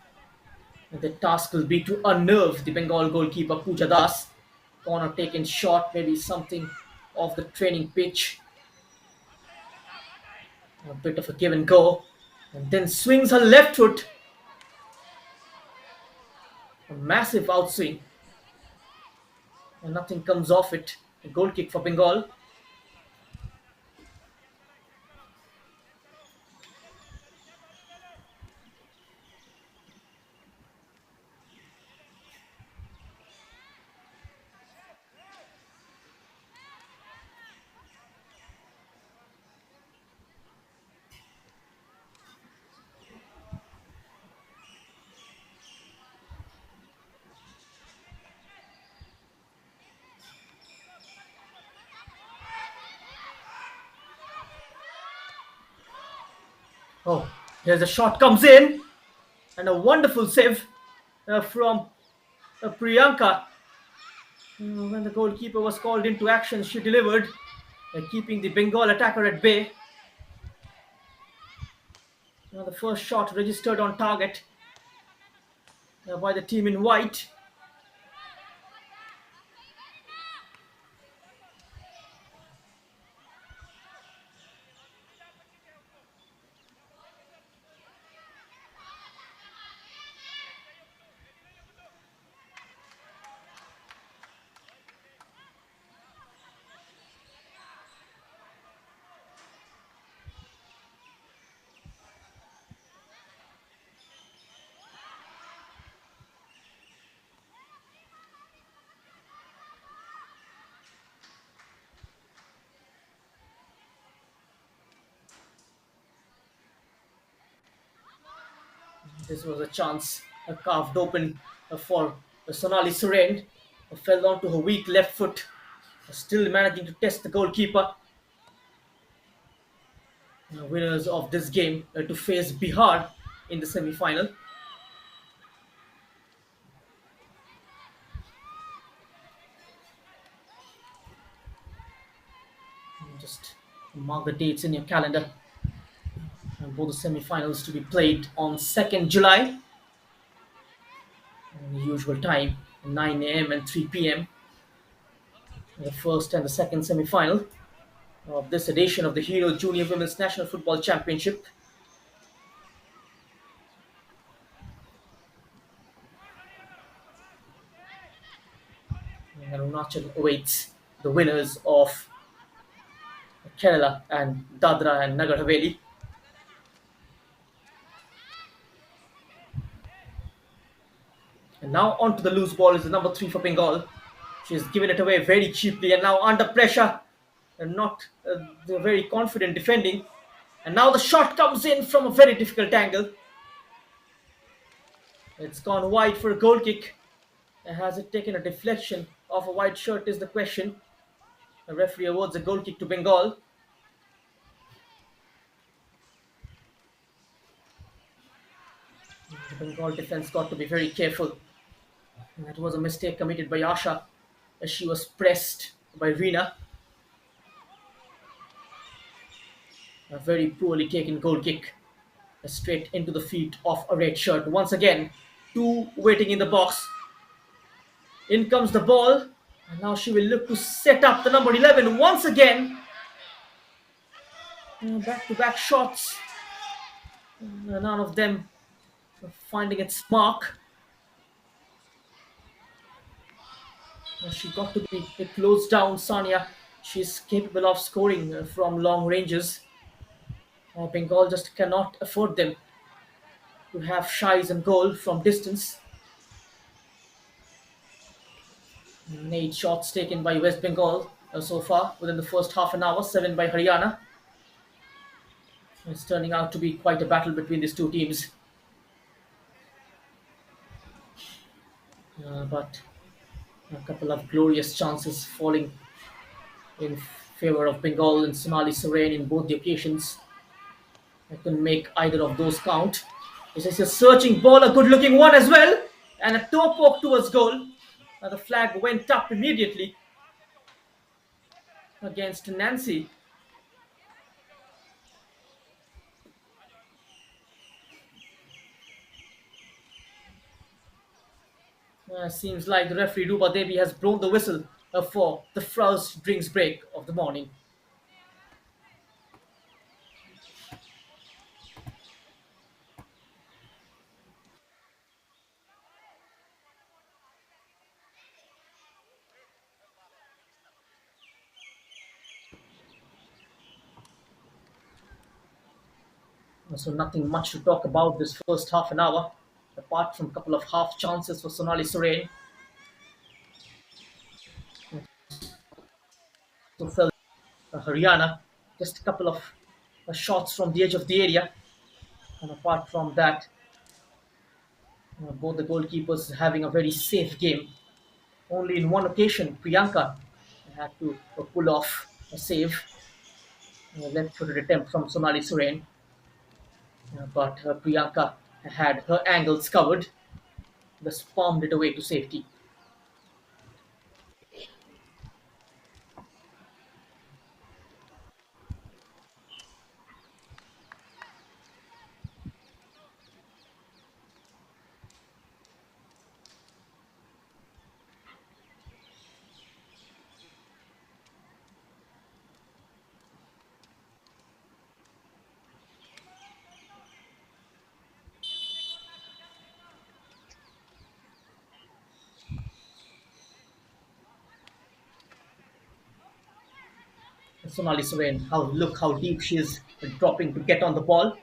And the task will be to unnerve the Bengal goalkeeper Pooja Das. Corner taken short, maybe something off the training pitch. A bit of a give and go. And then swings her left foot. A massive outswing. And nothing comes off it. A goal kick for Bengal. Oh, here's a shot comes in. And a wonderful save from Priyanka. When the goalkeeper was called into action, she delivered, keeping the Bengal attacker at bay. The first shot registered on target by the team in white. This was a chance carved open for Sonali Soren. Fell onto her weak left foot, still managing to test the goalkeeper. Winners of this game to face Bihar in the semi-final. Mark the dates in your calendar. Both the semi-finals to be played on 2nd July, the usual time, 9 a.m. and 3 p.m. The first and the second semi-final of this edition of the Hero Junior Women's National Football Championship. And Arunachal awaits the winners of Kerala and Dadra and Nagar Haveli. And now onto the loose ball is the number 3 for Bengal. She's given it away very cheaply and now under pressure and not very confident defending. And now the shot comes in from a very difficult angle. It's gone wide for a goal kick. And has it taken a deflection of a white shirt is the question. The referee awards a goal kick to Bengal. The Bengal defense got to be very careful. And that was a mistake committed by Asha as she was pressed by Reena. A very poorly taken goal kick. Straight into the feet of a red shirt. Once again, two waiting in the box. In comes the ball. And now she will look to set up the number 11 once again. Back-to-back shots. None of them finding its mark. She got to be closed down, Sania. She's capable of scoring from long ranges. Bengal just cannot afford them to have shies and goal from distance. 8 shots taken by West Bengal so far within the first half an hour, 7 by Haryana. It's turning out to be quite a battle between these two teams. But a couple of glorious chances falling in favor of Bengal and Sonali Soren in both the occasions. I can make either of those count. This is a searching ball, a good looking one as well. And a toe poke towards goal. The flag went up immediately against Nancy. Seems like the referee Ruba Devi has blown the whistle for the first drinks break of the morning. So nothing much to talk about this first half an hour, apart from a couple of half chances for Sonali Soren. So fell Haryana, just a couple of shots from the edge of the area. And apart from that, both the goalkeepers having a very safe game. Only in one occasion, Priyanka had to pull off a save. Left-footed attempt from Sonali Soren. But Priyanka had her angles covered. Thus palmed it away to safety. Sonali Soren, look how deep she is dropping to get on the ball,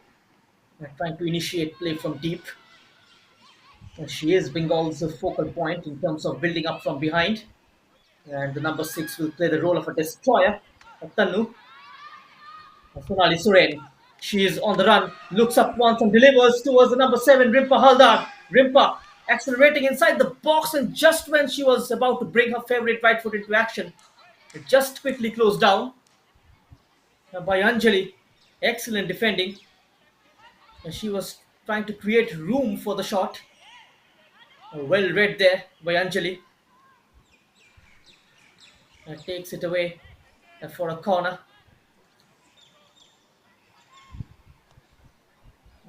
trying to initiate play from deep. She is Bengal's focal point in terms of building up from behind. And the number 6 will play the role of a destroyer, Tanu. Sonali Soren, she is on the run, looks up once and delivers towards the number 7, Rimpa Haldar. Rimpa accelerating inside the box, and just when she was about to bring her favorite right foot into action, it just quickly closed down by Anjali. Excellent defending. And she was trying to create room for the shot. Well read there by Anjali. Takes it away for a corner.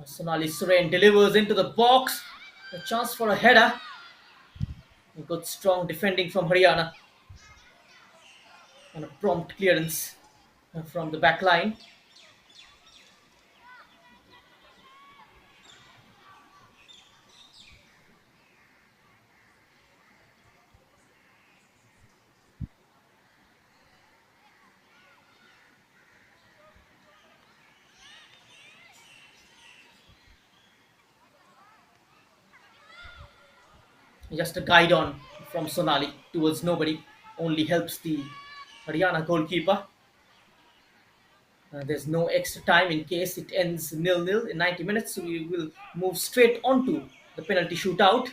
Sonali Soren delivers into the box. A chance for a header. Good strong defending from Haryana. And a prompt clearance from the back line. Just a guide on from Sonali towards nobody. Only helps the Haryana goalkeeper. There's no extra time in case it ends nil-nil in 90 minutes. So we will move straight onto the penalty shootout.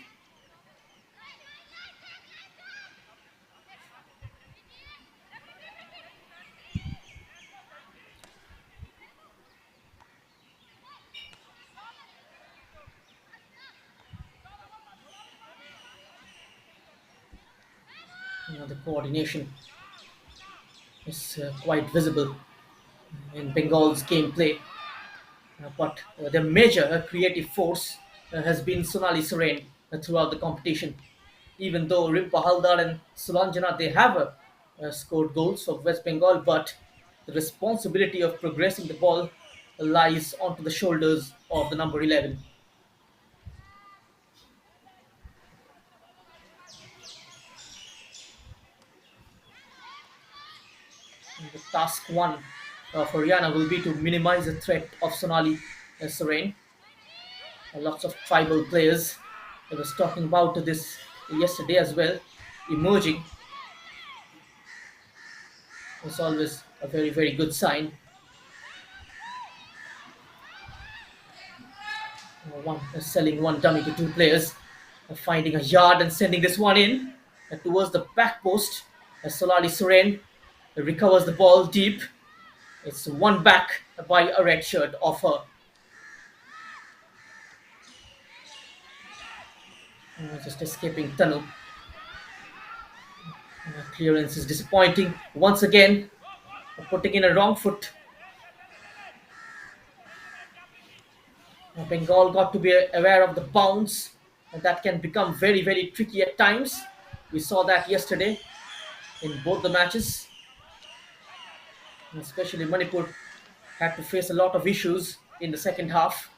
The coordination is quite visible in Bengal's gameplay. But the major creative force has been Sonali Soren throughout the competition. Even though Rimpa Haldar and Sulanjana they have scored goals for West Bengal, but the responsibility of progressing the ball lies onto the shoulders of the number 11. The task one for Haryana will be to minimize the threat of Sonali Soren. Lots of tribal players. I was talking about this yesterday as well. Emerging is always a very, very good sign. Selling one dummy to two players, finding a yard and sending this one in towards the back post. Solali Soren recovers the ball deep. It's one back by a red shirt offer. Just escaping tunnel. Clearance is disappointing once again. Putting in a wrong foot. Bengal got to be aware of the bounce, and that can become very, very tricky at times. We saw that yesterday in both the matches. Especially Manipur had to face a lot of issues in the second half.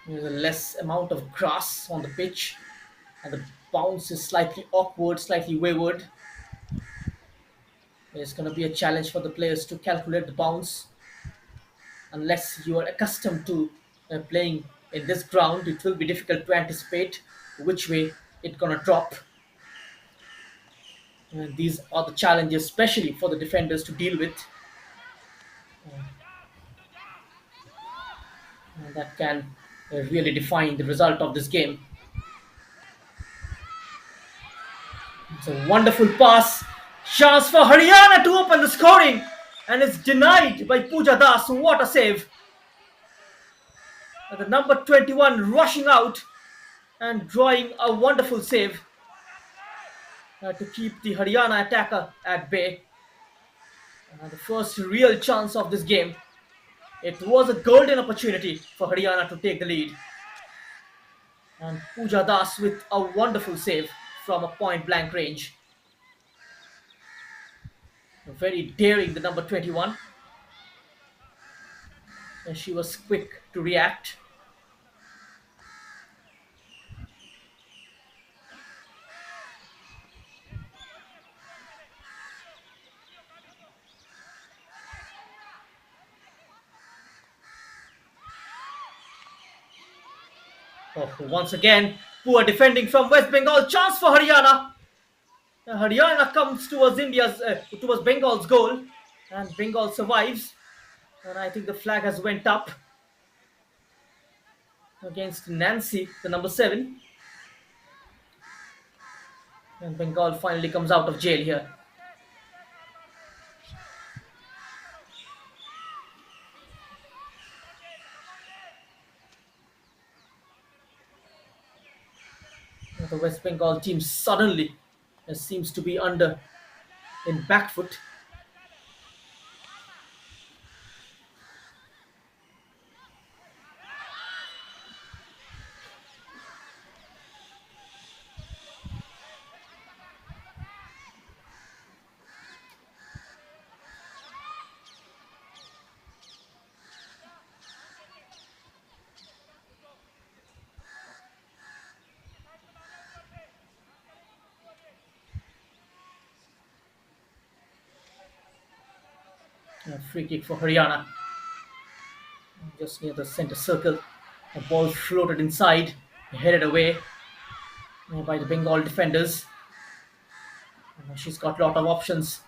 There's a less amount of grass on the pitch, and the bounce is slightly awkward, slightly wayward. It's going to be a challenge for the players to calculate the bounce. Unless you are accustomed to playing in this ground, it will be difficult to anticipate which way it's going to drop. And these are the challenges, especially for the defenders to deal with. That can really define the result of this game. It's a wonderful pass. Chance for Haryana to open the scoring. And it's denied by Pooja Das. What a save. The number 21 rushing out and drawing a wonderful save to keep the Haryana attacker at bay. The first real chance of this game. It was a golden opportunity for Haryana to take the lead. And Pooja Das with a wonderful save from a point-blank range. Very daring, the number 21. And she was quick to react. Once again, poor defending from West Bengal. Chance for Haryana. Haryana comes towards Bengal's goal, and Bengal survives. And I think the flag has went up against Nancy, the number 7. And Bengal finally comes out of jail here. The West Bengal team suddenly seems to be under in back foot. Free kick for Haryana, just near the center circle. The ball floated inside, headed away by the Bengal defenders. She's got a lot of options,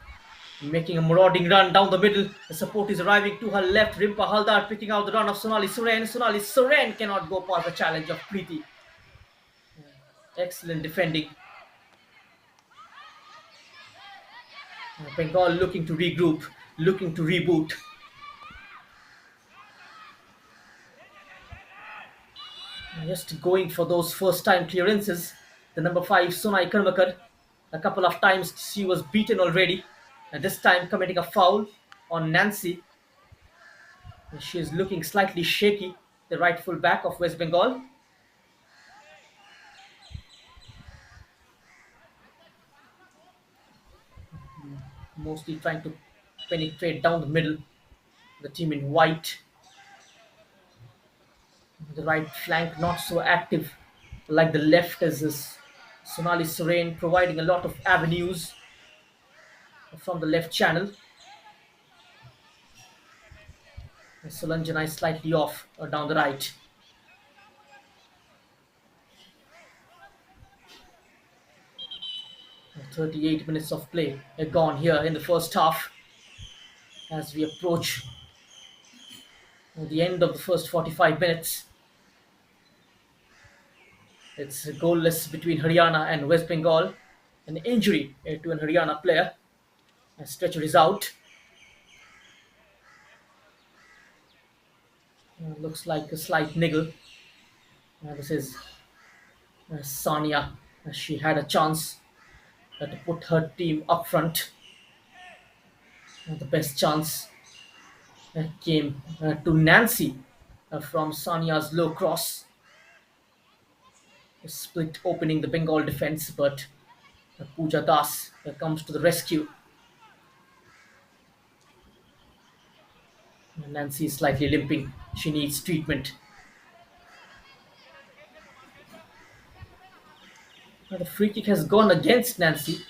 making a marauding run down the middle. The support is arriving to her left. Rimpa Haldar picking out the run of Sonali Soren. Sonali Soren cannot go past the challenge of Preeti. Excellent defending. Bengal looking to regroup, looking to reboot. Just going for those first time clearances. The number 5, Sonai Karmakar. A couple of times she was beaten already. And this time committing a foul on Nancy. She is looking slightly shaky, the rightful back of West Bengal. Mostly trying to penetrate down the middle. The team in white. The right flank not so active like the left, as is Sonali Soren providing a lot of avenues from the left channel. Solanjana is slightly off down the right. 38 minutes of play are gone here in the first half as we approach the end of the first 45 minutes. It's goalless between Haryana and West Bengal. An injury to an Haryana player. A stretcher is out. Looks like a slight niggle. This is Sania. She had a chance to put her team up front. The best chance came to Nancy from Sania's low cross. Split opening the Bengal defense, but Pooja Das comes to the rescue. Nancy is slightly limping. She needs treatment. The free kick has gone against Nancy.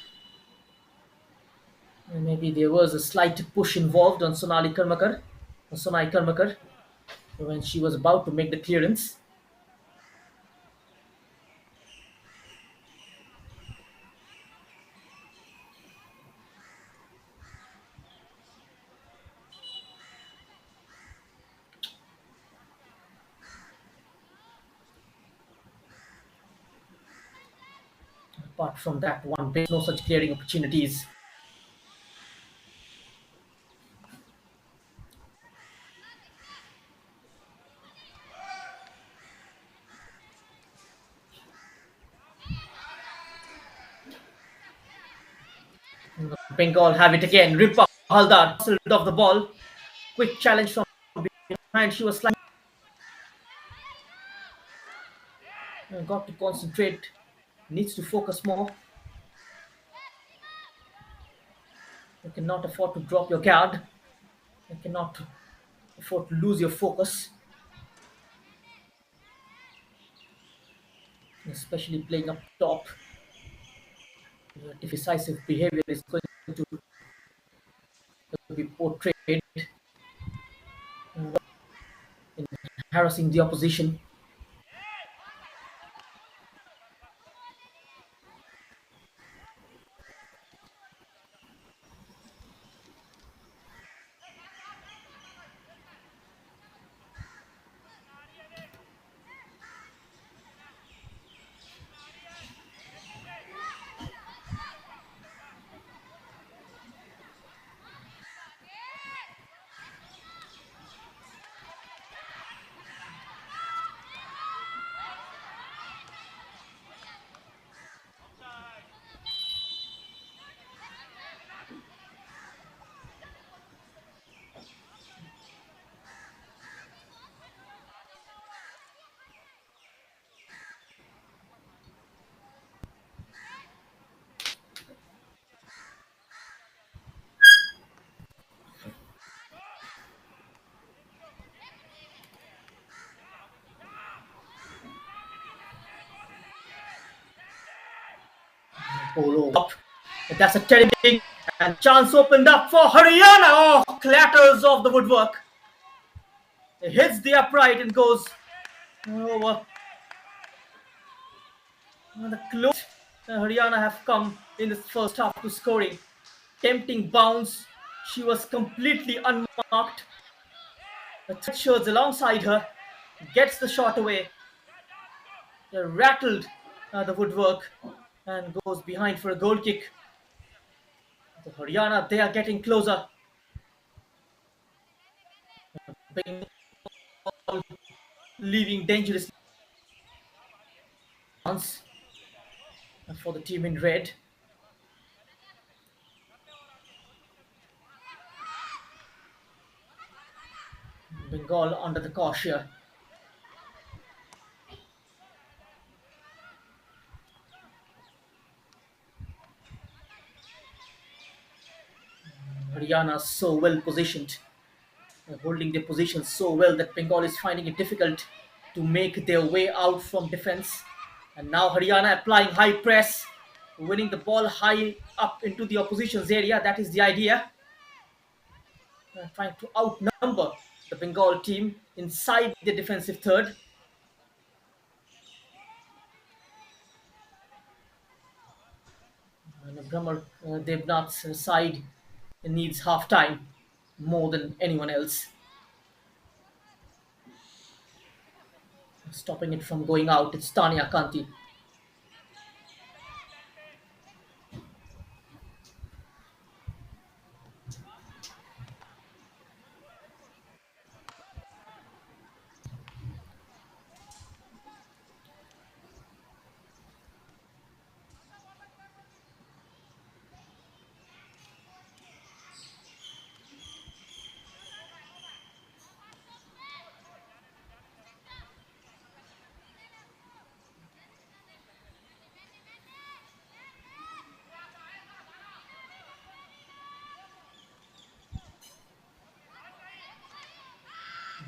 Maybe there was a slight push involved on Sonai Karmakar, when she was about to make the clearance. Apart from that one, there's no such clearing opportunities. Bengal have it again. Rimpa Haldar hustled off the ball. Quick challenge from behind. She was slightly got to concentrate. Needs to focus more. You cannot afford to drop your guard. You cannot afford to lose your focus. Especially playing up top. Decisive behavior is going to be portrayed in harassing the opposition. Polo up. That's a terrible and chance opened up for Haryana. Oh, clatters off the woodwork. It hits the upright and goes over. The close Haryana have come in this first half to scoring. Tempting bounce. She was completely unmarked. The threat shirts alongside her. Gets the shot away. Rattled the woodwork and goes behind for a goal kick. The Haryana, they are getting closer. Bengal leaving dangerous chance for the team in red. Bengal under the cosh here. Haryana so well positioned, holding their position so well that Bengal is finding it difficult to make their way out from defense. And now Haryana applying high press, winning the ball high up into the opposition's area. That is the idea. Trying to outnumber the Bengal team inside the defensive third. And Brahmer Devnath's side needs half time more than anyone else. Stopping it from going out, it's Tanya Kanti.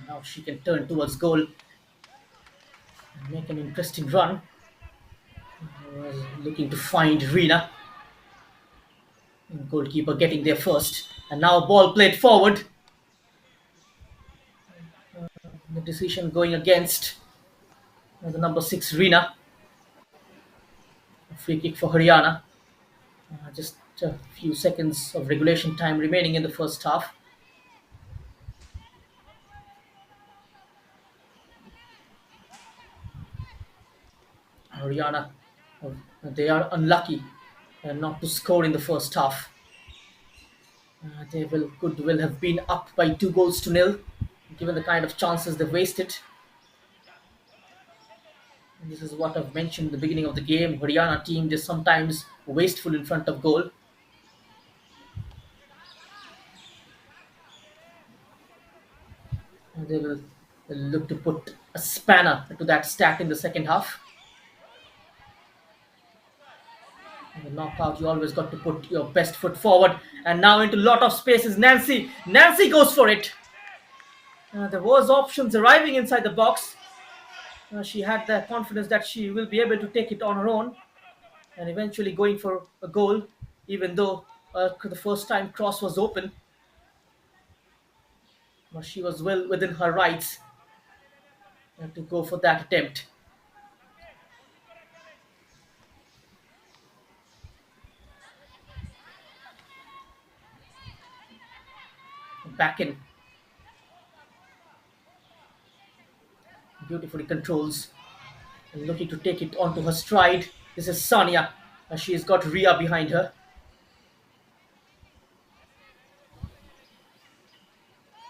Now she can turn towards goal and make an interesting run. Looking to find Reena. Goalkeeper getting there first. And now ball played forward. The decision going against the number 6 Reena. Free kick for Haryana. Just a few seconds of regulation time remaining in the first half. Haryana, they are unlucky not to score in the first half. They could well have been up by 2 goals to nil, given the kind of chances they've wasted. And this is what I've mentioned in the beginning of the game. Haryana team is sometimes wasteful in front of goal. And they will look to put a spanner to that stack in the second half. In the knockout, you always got to put your best foot forward. And now into a lot of spaces. Nancy goes for it. There was options arriving inside the box. She had the confidence that she will be able to take it on her own. And eventually going for a goal, even though the first time cross was open. But she was well within her rights to go for that attempt. Back in. Beautifully controls. And looking to take it onto her stride. This is Sania. She has got Ria behind her.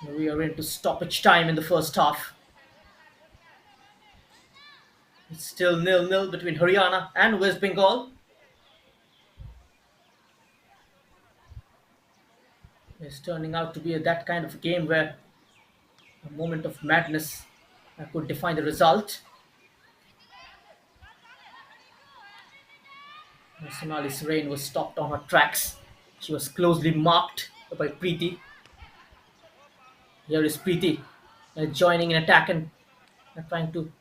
We are into stoppage time in the first half. It's still 0-0 between Haryana and West Bengal. It's turning out to be that kind of game where a moment of madness could define the result. Sonali Sarain was stopped on her tracks. She was closely marked by Preeti. Here is Preeti joining in attack and trying to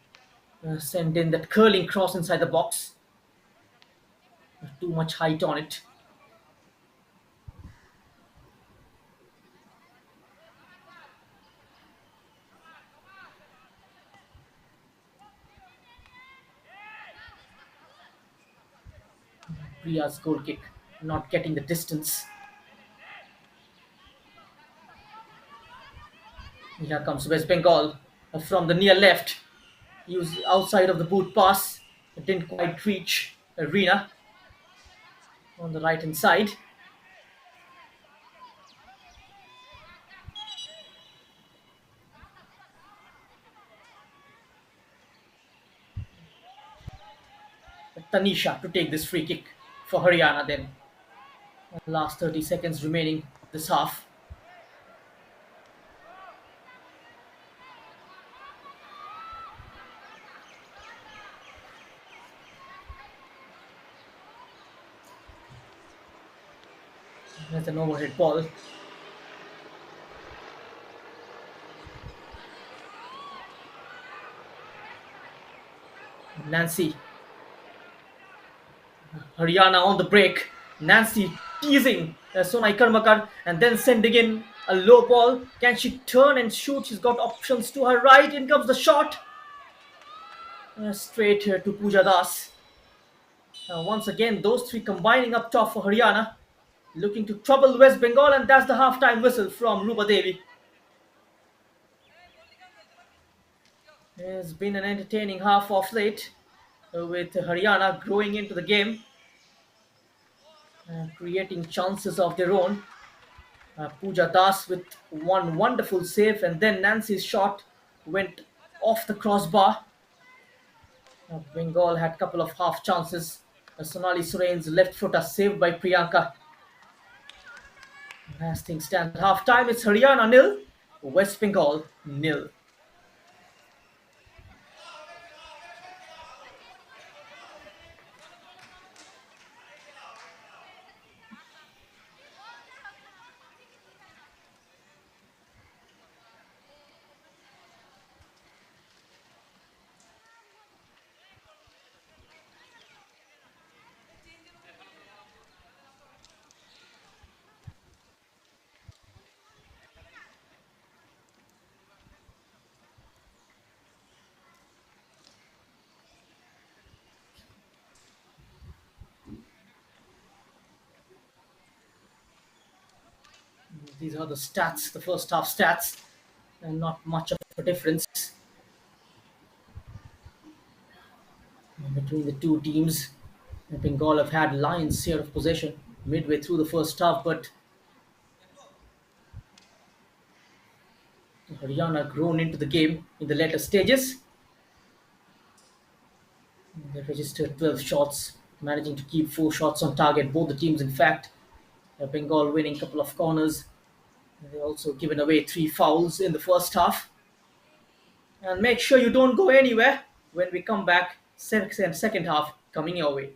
send in that curling cross inside the box. Too much height on it. Priya's goal kick not getting the distance. Here comes West Bengal from the near left. Use outside of the boot pass. It didn't quite reach Arena on the right hand side. Tanisha to take this free kick for Haryana then. Last 30 seconds remaining this half. There's an overhead ball. Nancy. Haryana on the break. Nancy teasing Sonai Karmakar and then sending in a low ball. Can she turn and shoot? She's got options to her right. In comes the shot. Straight here to Pooja Das. Once again, those three combining up top for Haryana. Looking to trouble West Bengal, and that's the half-time whistle from Rupa Devi. It's been an entertaining half of late with Haryana growing into the game, creating chances of their own. Pooja Das with one wonderful save, and then Nancy's shot went off the crossbar. Bengal had a couple of half chances. Sonali Soren's left footer saved by Priyanka. As things stand at half time, it's Haryana nil, West Bengal nil. These are the stats, the first half stats, and not much of a difference between the two teams. Bengal have had lion's share of possession midway through the first half, but Haryana grown into the game in the later stages. They registered 12 shots, managing to keep 4 shots on target. Both the teams, in fact, Bengal winning a couple of corners. They also given away 3 fouls in the first half. And make sure you don't go anywhere when we come back. Second half coming your way.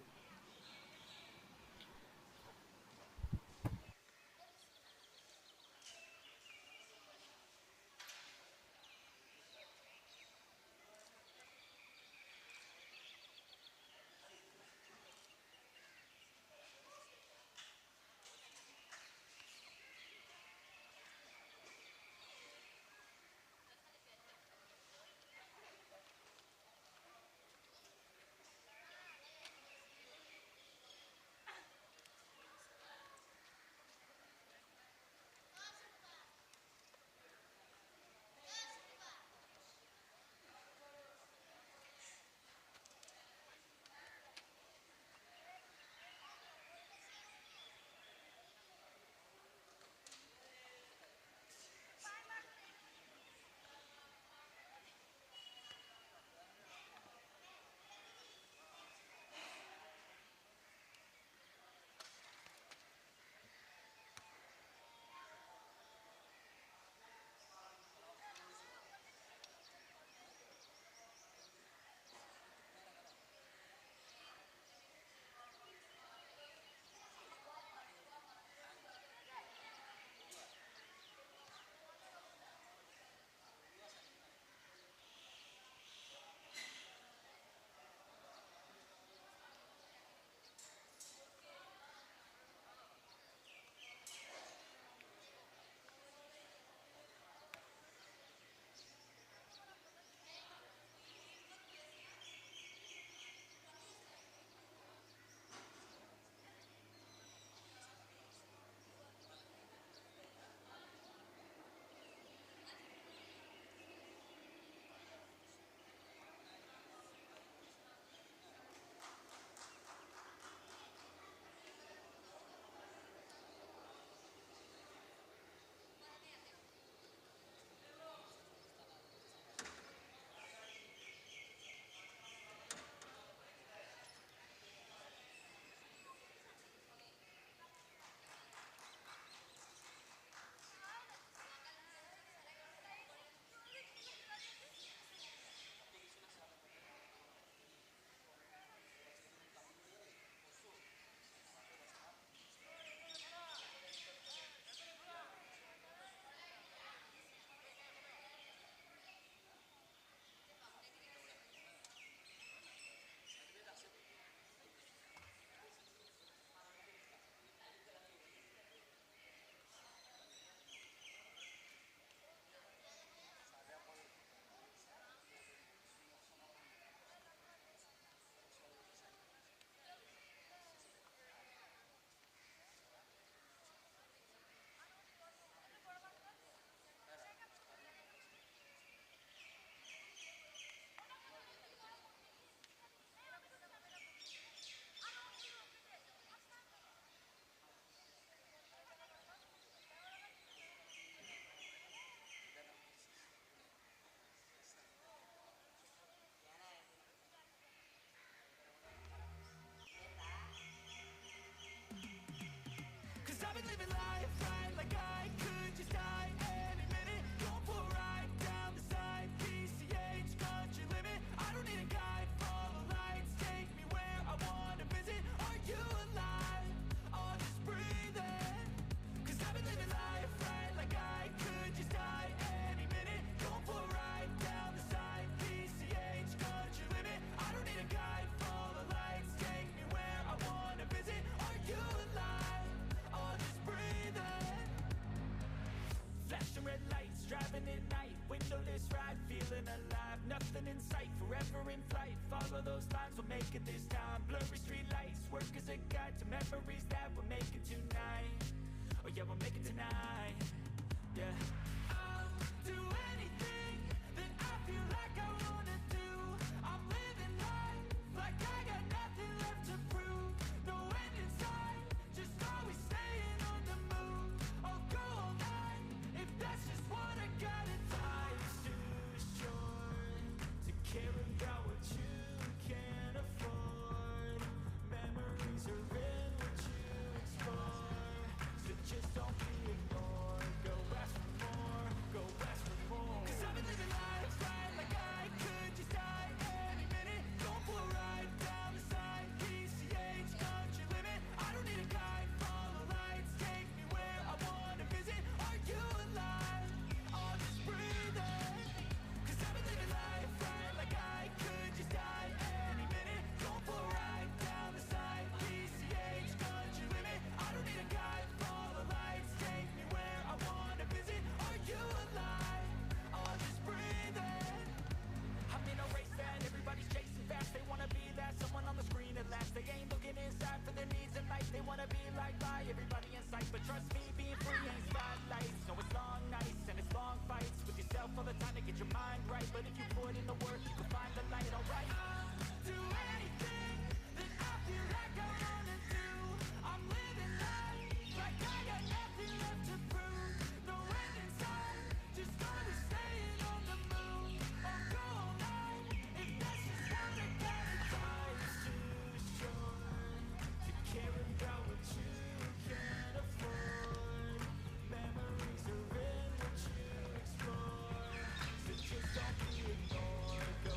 end in sight, forever in flight. Follow those lines, we'll make it this time. Blurry street lights, work as a guide to memories that we're making tonight. Oh yeah, we'll make it tonight. Yeah. I'll do anything that I feel like I wanna do. I'm living life like I got nothing left to prove. No end in sight, just always staying on the move. I'll go all night if that's just what I gotta do. Life's too short to care about what you can't afford. Memories are in what you explore, so just don't be ignored. Go ask for more, go ask for more. 'Cause I've been living life right like I could just die any minute. Going for a ride down the side, PCH, country limit. I don't need a guide, follow lights, take me where I wanna visit. Are you alive? I'll just breathe in. 'Cause I've been living life right like I could just die any minute. Going for a ride down the side, PCH, country limit. I don't need a guide, follow lights, take me where I wanna visit. Are you alive? I'll just breathe in. I'm in a race that everybody's chasing fast. They wanna be that someone on the screen at last. They ain't looking inside for their needs in life. They wanna be liked by everybody in sight. But trust me, being free ain't spotlights. No, it's long nights and it's long fights with yourself all the time to get your mind right. But if you put in the work, you can find the light, alright? I'll do anything that I feel like I wanna do. I'm living life like I got nothing left to prove. No end in sight, just always staying on the move. I'll go all night if that's just what I gotta do. Life's too short to care about what you can't afford. Memories are in what you explore, so just don't be ignored. Go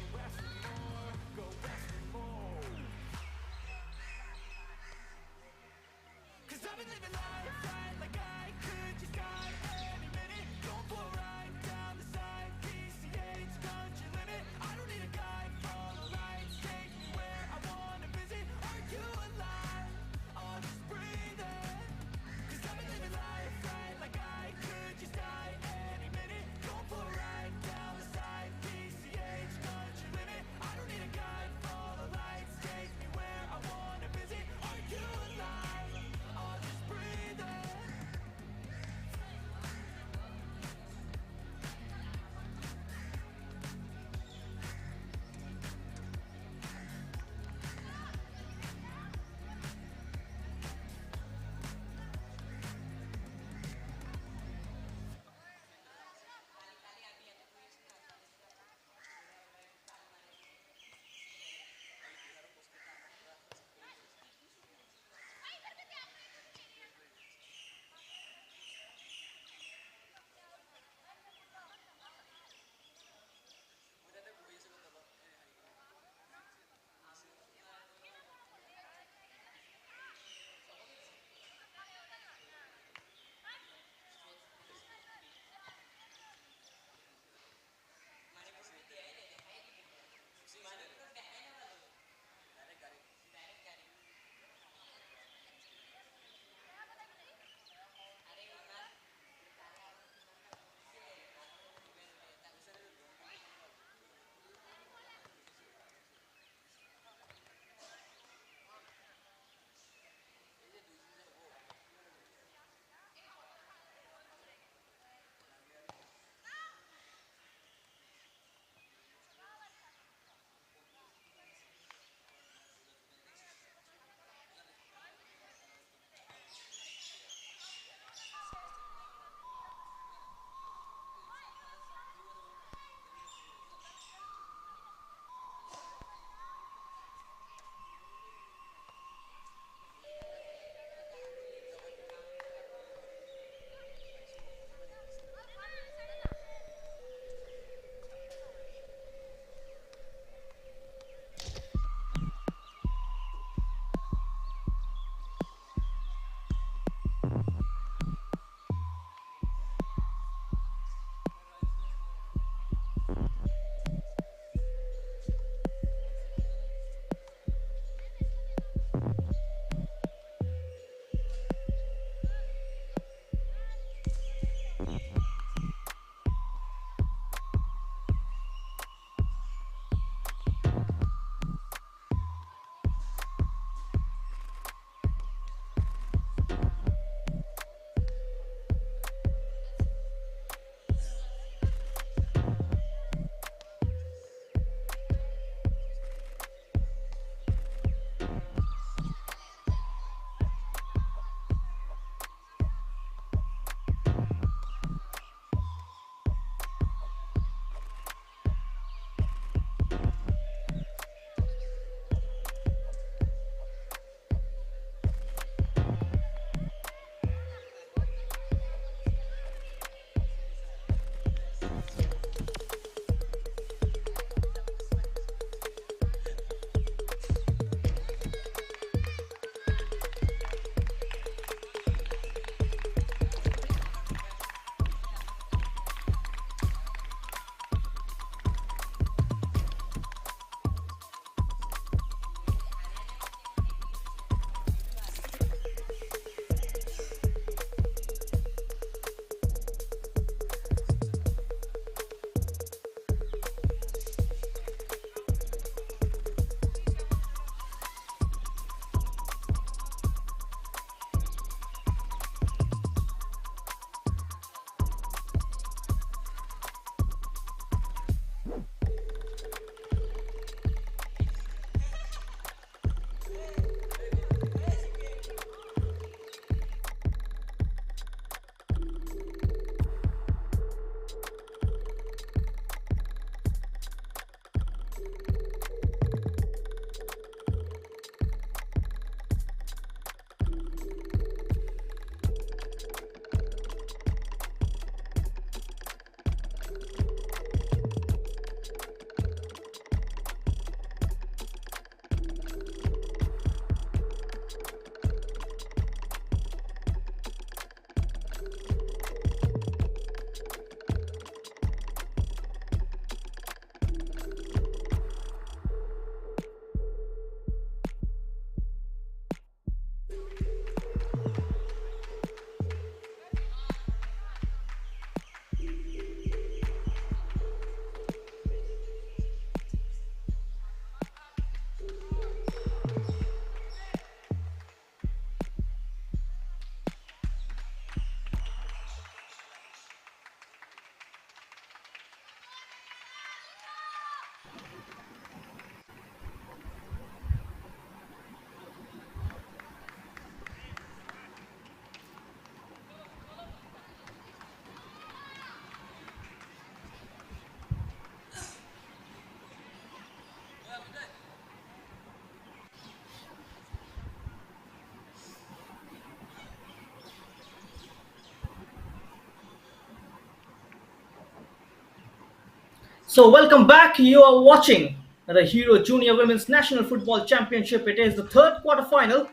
So, welcome back. You are watching the Hero Junior Women's National Football Championship. It is the third quarterfinal,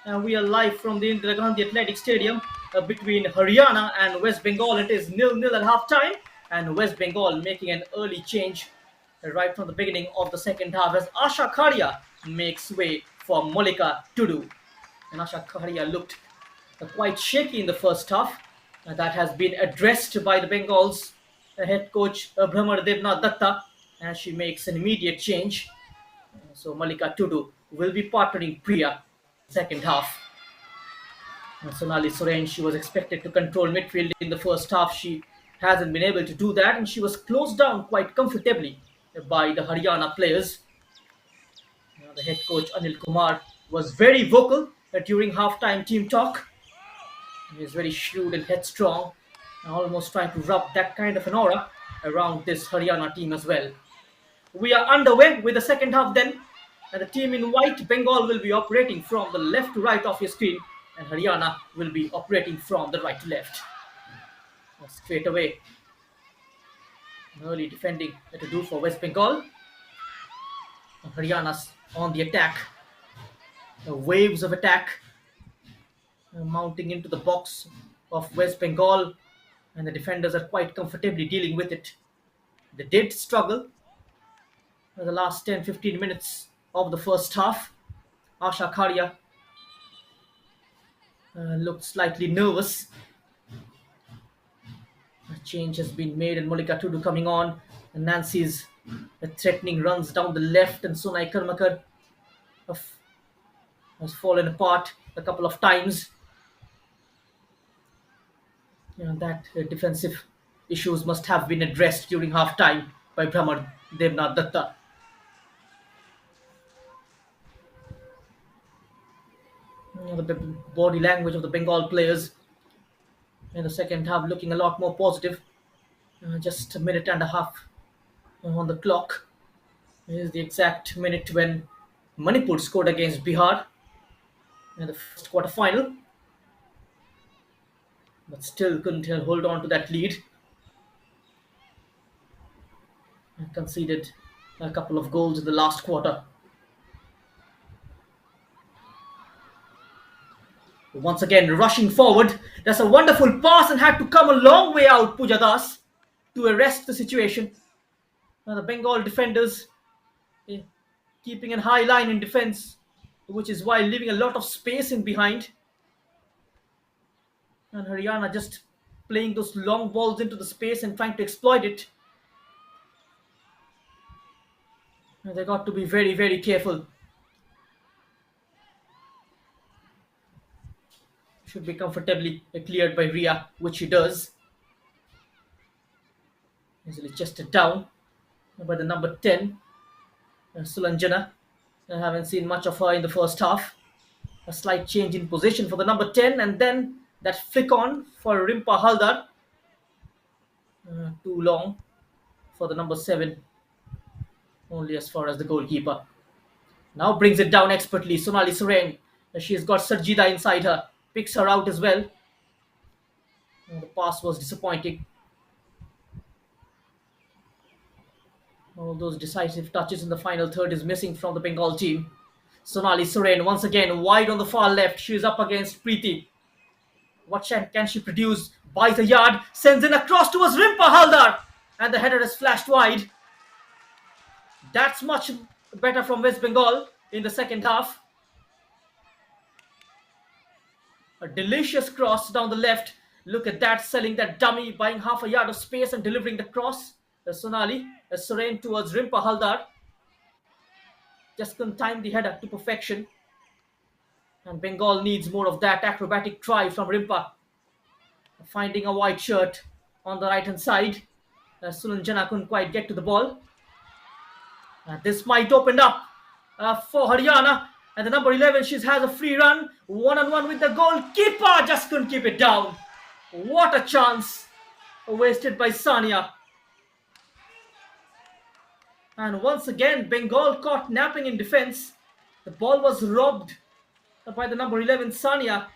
and we are live from the Indira Gandhi Athletic Stadium between Haryana and West Bengal. It is nil-nil at halftime, and West Bengal making an early change right from the beginning of the second half as Asha Kharia makes way for Molika Tudu. And Asha Kharia looked quite shaky in the first half. That has been addressed by the Bengals head coach Bhramar Devnath Datta, and she makes an immediate change. So Malika Tudu will be partnering Priya second half. Sonali Soren, she was expected to control midfield in the first half. She hasn't been able to do that, and she was closed down quite comfortably by the Haryana players. The head coach Anil Kumar was very vocal during halftime team talk. He is very shrewd and headstrong, and almost trying to rub that kind of an aura around this Haryana team as well. We are underway with the second half then, and the team in white, Bengal, will be operating from the left to right of your screen, and Haryana will be operating from the right to left. Straight away, early defending to do for West Bengal. Haryana's on the attack. Waves of attack mounting into the box of West Bengal, and the defenders are quite comfortably dealing with it. They did struggle in the last 10-15 minutes of the first half. Asha Kharia looked slightly nervous. A change has been made, and Molika Tudu coming on. And Nancy's threatening runs down the left, and Sonai Karmakar has fallen apart a couple of times. That defensive issues must have been addressed during half time by Bhramar Devnath Datta. The body language of the Bengal players in the second half looking a lot more positive. Just a minute and a half on the clock. This is the exact minute when Manipur scored against Bihar in the first quarter final, but still couldn't hold on to that lead. And conceded a couple of goals in the last quarter. Once again, rushing forward. That's a wonderful pass and had to come a long way out, Pooja Das, to arrest the situation. The Bengal defenders keeping a high line in defense, which is why leaving a lot of space in behind. And Haryana just playing those long balls into the space and trying to exploit it. And they got to be very, very careful. Should be comfortably cleared by Ria, which she does. Easily chested down by the number 10, Sulanjana. I haven't seen much of her in the first half. A slight change in position for the number 10, and then that flick on for Rimpa Haldar. Too long for the number 7, only as far as the goalkeeper. Now brings it down expertly, Sonali Soren. She's got Sarjida inside her, picks her out as well. The pass was disappointing. All those decisive touches in the final third is missing from the Bengal team. Sonali Soren once again wide on the far left. She is up against Preeti. What can she produce? Buys a yard, sends in a cross towards Rimpa Haldar, and the header is flashed wide. That's much better from West Bengal in the second half. A delicious cross down the left. Look at that, selling that dummy, buying half a yard of space and delivering the cross. Sonali Soren towards Rimpa Haldar. Just couldn't time the header to perfection. And Bengal needs more of that acrobatic try from Rimpa. Finding a white shirt on the right hand side. Sulanjana couldn't quite get to the ball. This might open up for Haryana. And the number 11, she has a free run. One-on-one with the goalkeeper. Just couldn't keep it down. What a chance. Wasted by Sania. And once again, Bengal caught napping in defense. The ball was robbed by the number 11, Sania.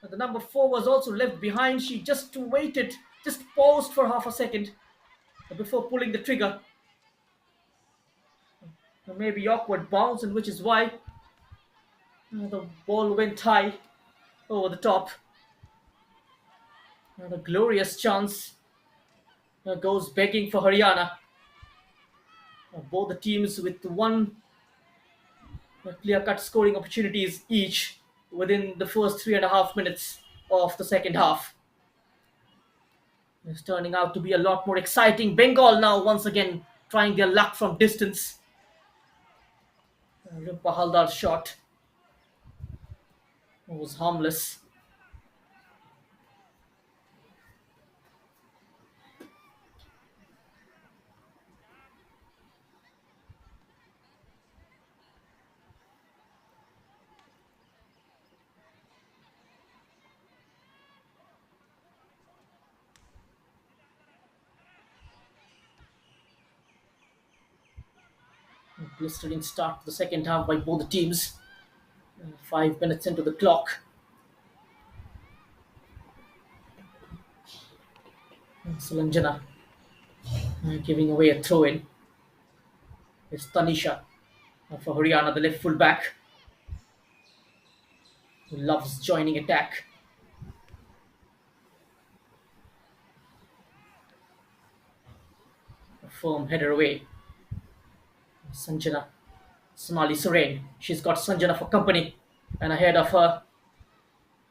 The number 4 was also left behind. She just waited, just paused for half a second. before pulling the trigger. Maybe awkward bounce, and which is why the ball went high over the top. And a glorious chance goes begging for Haryana. Both the teams with one clear-cut scoring opportunities each within the first 3.5 minutes of the second half. It's turning out to be a lot more exciting. Bengal now once again trying their luck from distance. Rimpa Haldar's shot was harmless. Blistering start to the second half by both the teams. 5 minutes into the clock. Sulanjana giving away a throw in. It's Tanisha for Haryana, the left full back, who loves joining attack. A firm header away. Sanjana, Sonali Soren. She's got Sanjana for company. And ahead of her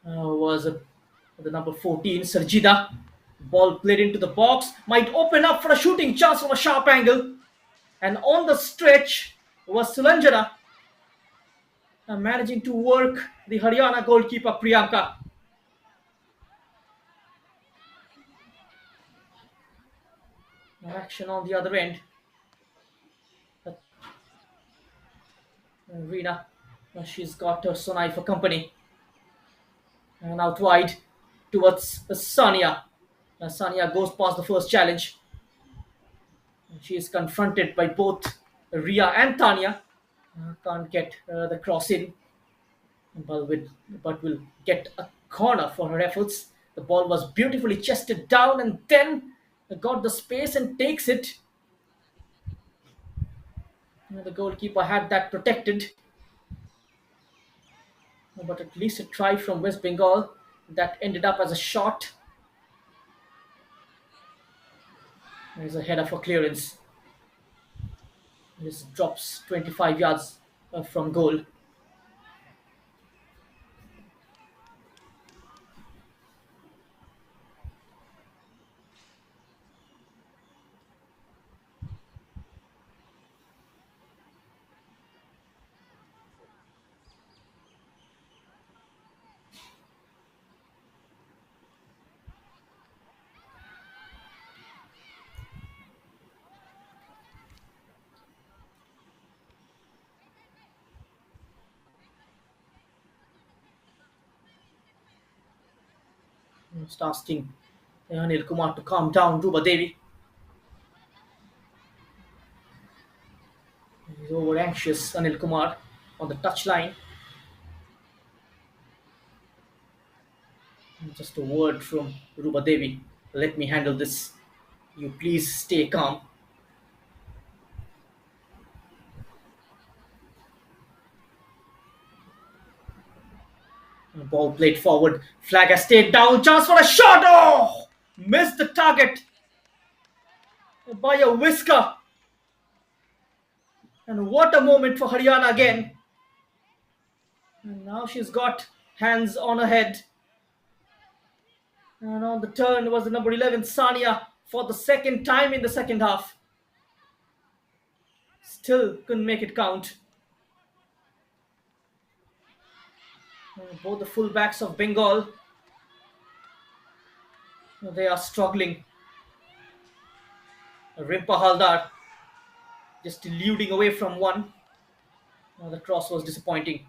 was the number 14, Sarjida. Ball played into the box. Might open up for a shooting chance from a sharp angle. And on the stretch was Sulanjana, managing to work the Haryana goalkeeper Priyanka. Action on the other end. Reena, she's got Sonai for company. And out wide towards Sania. Sania goes past the first challenge. She is confronted by both Ria and Tanya. Can't get the cross in, but will get a corner for her efforts. The ball was beautifully chested down and then got the space and takes it. The goalkeeper had that protected. But at least a try from West Bengal that ended up as a shot. There's a header for clearance. This drops 25 yards from goal. Just asking Anil Kumar to calm down, Ruba Devi. He's over anxious, Anil Kumar, on the touchline. Just a word from Ruba Devi. Let me handle this. You please stay calm. Ball played forward. Flag has stayed down. Chance for a shot. Oh! Missed the target by a whisker. And what a moment for Haryana again. And now she's got hands on her head. And on the turn was the number 11, Sania, for the second time in the second half. Still couldn't make it count. Both the fullbacks of Bengal, they are struggling. Rimpa Haldar just eluding away from one. The cross was disappointing.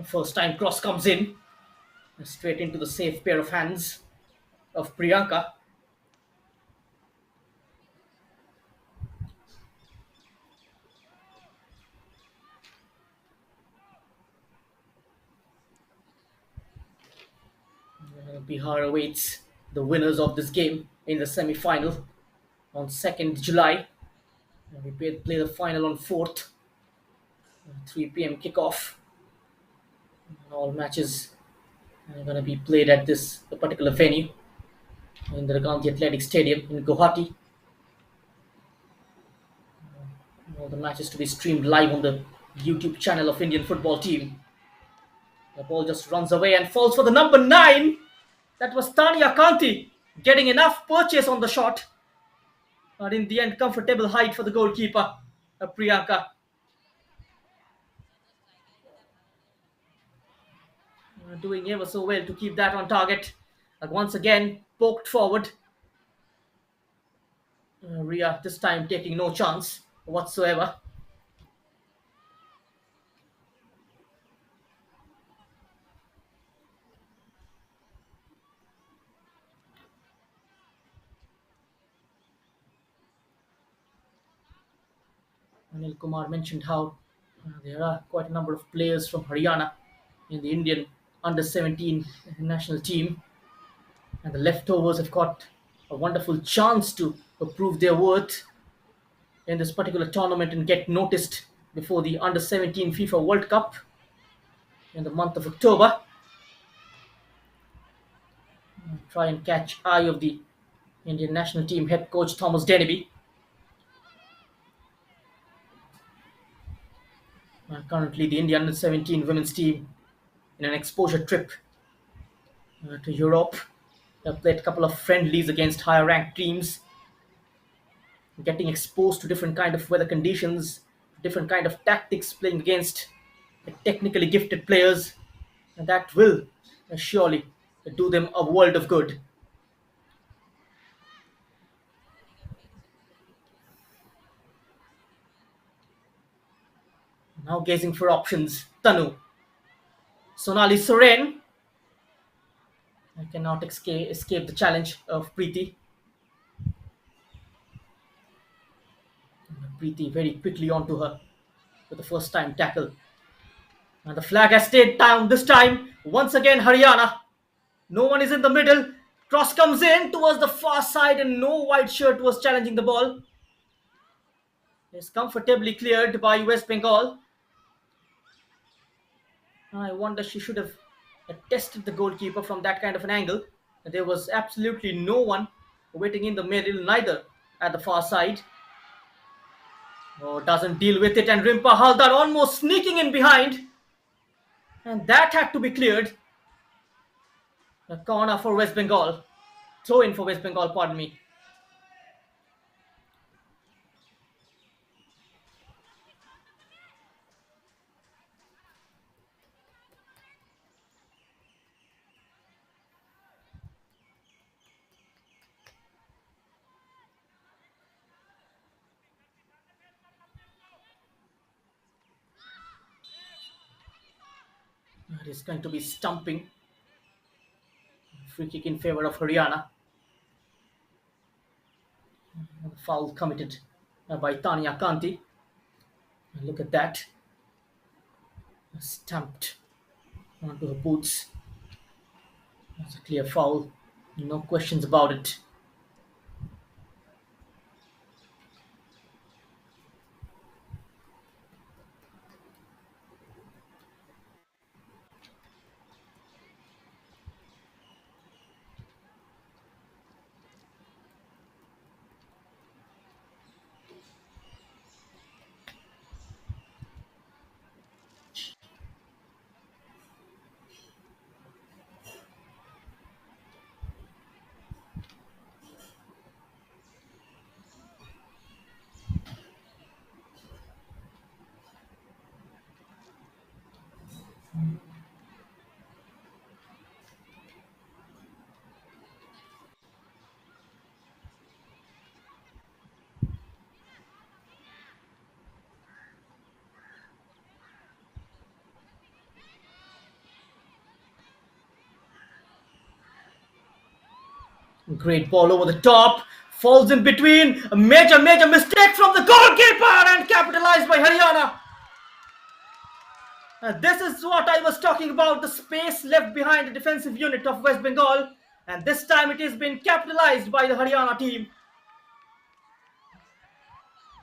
First time cross comes in, straight into the safe pair of hands of Priyanka. Bihar awaits the winners of this game in the semi-final on 2nd July. We play the final on 4th, 3 p.m. kickoff. All matches are going to be played at this particular venue in the Gandhi Athletic Stadium in Guwahati. All the matches to be streamed live on the YouTube channel of Indian football team. The ball just runs away and falls for the number 9. That was Tanya Kanti getting enough purchase on the shot. But in the end, comfortable height for the goalkeeper, Priyanka. Doing ever so well to keep that on target. Once again, poked forward. Ria this time taking no chance whatsoever. Anil Kumar mentioned how there are quite a number of players from Haryana in the Indian under 17 national team, and the leftovers have got a wonderful chance to prove their worth in this particular tournament and get noticed before the under 17 FIFA World Cup in the month of October. Try and catch eye of the Indian national team head coach Thomas Deneby. Currently, the Indian under 17 women's team in an exposure trip to Europe. They played a couple of friendlies against higher ranked teams, getting exposed to different kind of weather conditions, different kind of tactics, playing against technically gifted players, and that will surely do them a world of good. Now gazing for options, Tanu. Sonali Soren. I cannot escape the challenge of Preeti. Preeti very quickly onto her with the first time tackle. And the flag has stayed down this time. Once again, Haryana. No one is in the middle. Cross comes in towards the far side and no white shirt was challenging the ball. It's comfortably cleared by West Bengal. I wonder she should have tested the goalkeeper from that kind of an angle. There was absolutely no one waiting in the middle, neither at the far side. Oh, doesn't deal with it, and Rimpa Haldar almost sneaking in behind. And that had to be cleared. A corner for West Bengal. Throw in for West Bengal, pardon me. It is going to be stumping. Free kick in favor of Haryana. Foul committed by Tanya Kanti. Look at that. Stamped onto her boots. That's a clear foul. No questions about it. Great ball over the top. Falls in between. A major mistake from the goalkeeper and capitalized by Haryana. This is what I was talking about, the space left behind the defensive unit of West Bengal. And this time it has been capitalized by the Haryana team.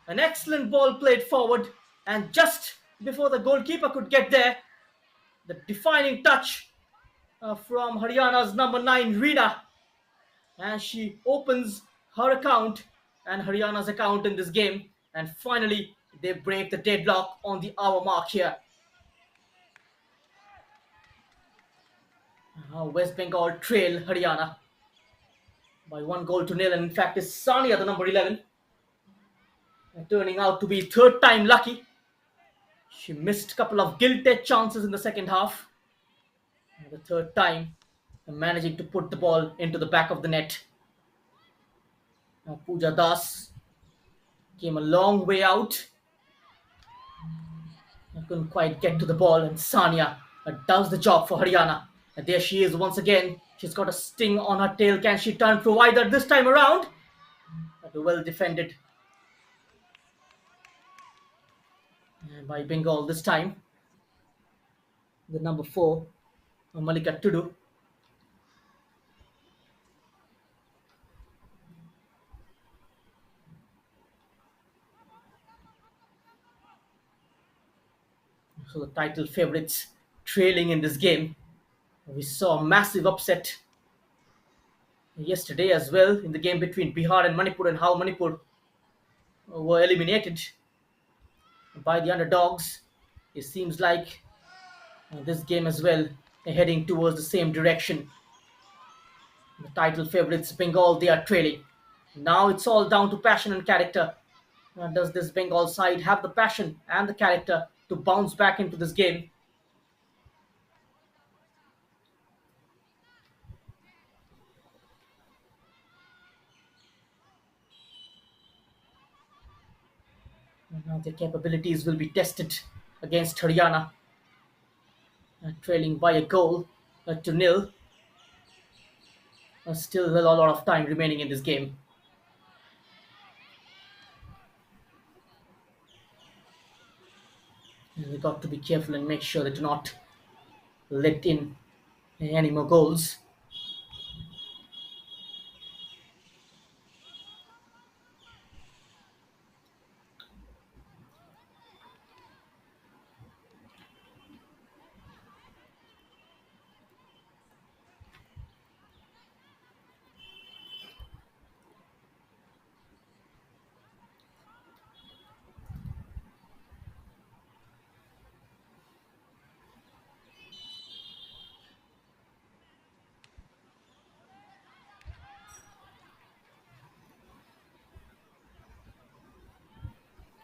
An excellent ball played forward. And just before the goalkeeper could get there, the defining touch from Haryana's number 9, Rina. And she opens her account and Haryana's account in this game. And finally, they break the deadlock on the hour mark here. West Bengal trail Haryana by 1 goal to nil. And in fact, it's Sania, the number 11, turning out to be third time lucky. She missed a couple of gilt-edged chances in the second half. And the third time, managing to put the ball into the back of the net. Pooja Das came a long way out. I couldn't quite get to the ball, and Sania does the job for Haryana. And there she is once again. She's got a sting on her tail. Can she turn provider this time around? But well defended by Bengal this time. The number 4, Malika Tudu. So the title favourites trailing in this game. We saw a massive upset yesterday as well in the game between Bihar and Manipur, and how Manipur were eliminated by the underdogs. It seems like this game as well heading towards the same direction. The title favourites Bengal, they are trailing. Now it's all down to passion and character. Does this Bengal side have the passion and the character to bounce back into this game? Now their capabilities will be tested against Haryana, trailing by a goal to nil. Still a lot of time remaining in this game. And they got to be careful and make sure they do not let in any more goals.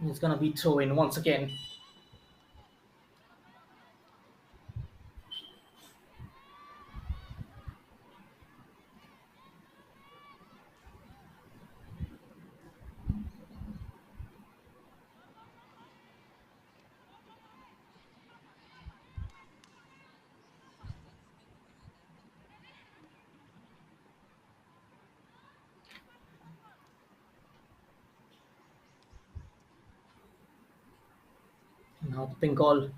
It's gonna be throw in once again. Now the Bengal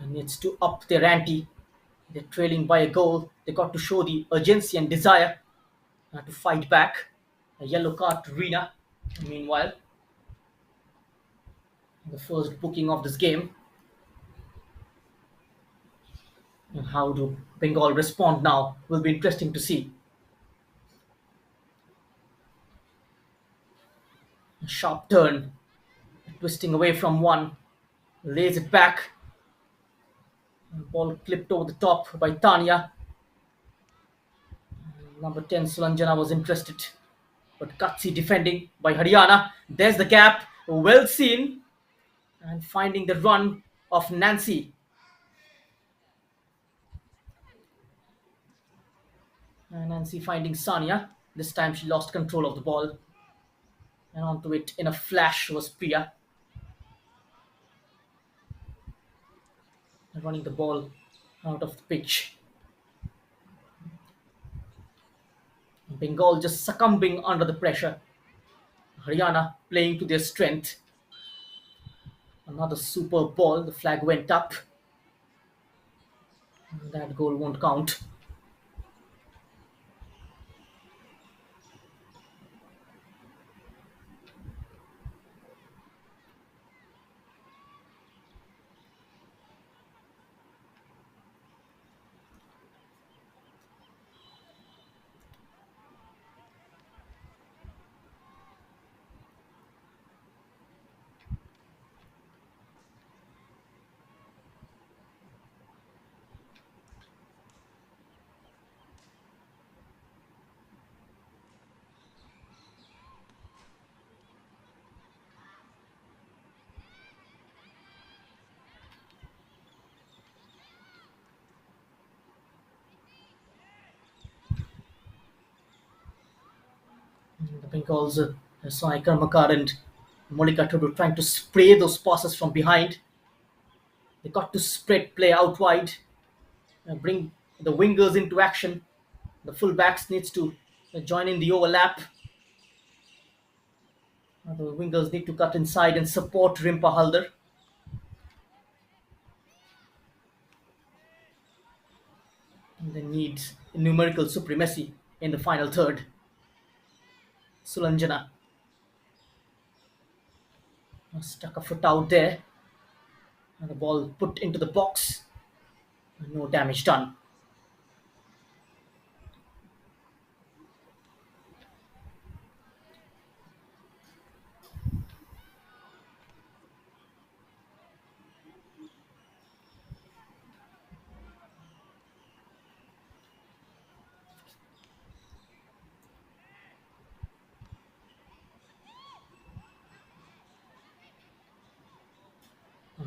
needs to up their ante. They're trailing by a goal. They got to show the urgency and desire to fight back. A yellow card to Rina. Meanwhile, the first booking of this game. And how do Bengal respond now will be interesting to see. A sharp turn, twisting away from one, lays it back. Ball clipped over the top by Tanya. Number 10, Sulanjana was interested, but gutsy defending by Haryana. There's the gap, well seen, and finding the run of Nancy. And Nancy finding Sania. This time she lost control of the ball. And onto it in a flash was Priya. Running the ball out of the pitch. Bengal just succumbing under the pressure. Haryana playing to their strength. Another super ball. The flag went up. That goal won't count. The Bengals, Sai Karmakar and Monica Tudu trying to spray those passes from behind. They got to spread play out wide, bring the wingers into action. The fullbacks needs to join in the overlap. The wingers need to cut inside and support Rimpa Halder. And they need numerical supremacy in the final third. Sulanjana stuck a foot out there. And the ball put into the box. No damage done.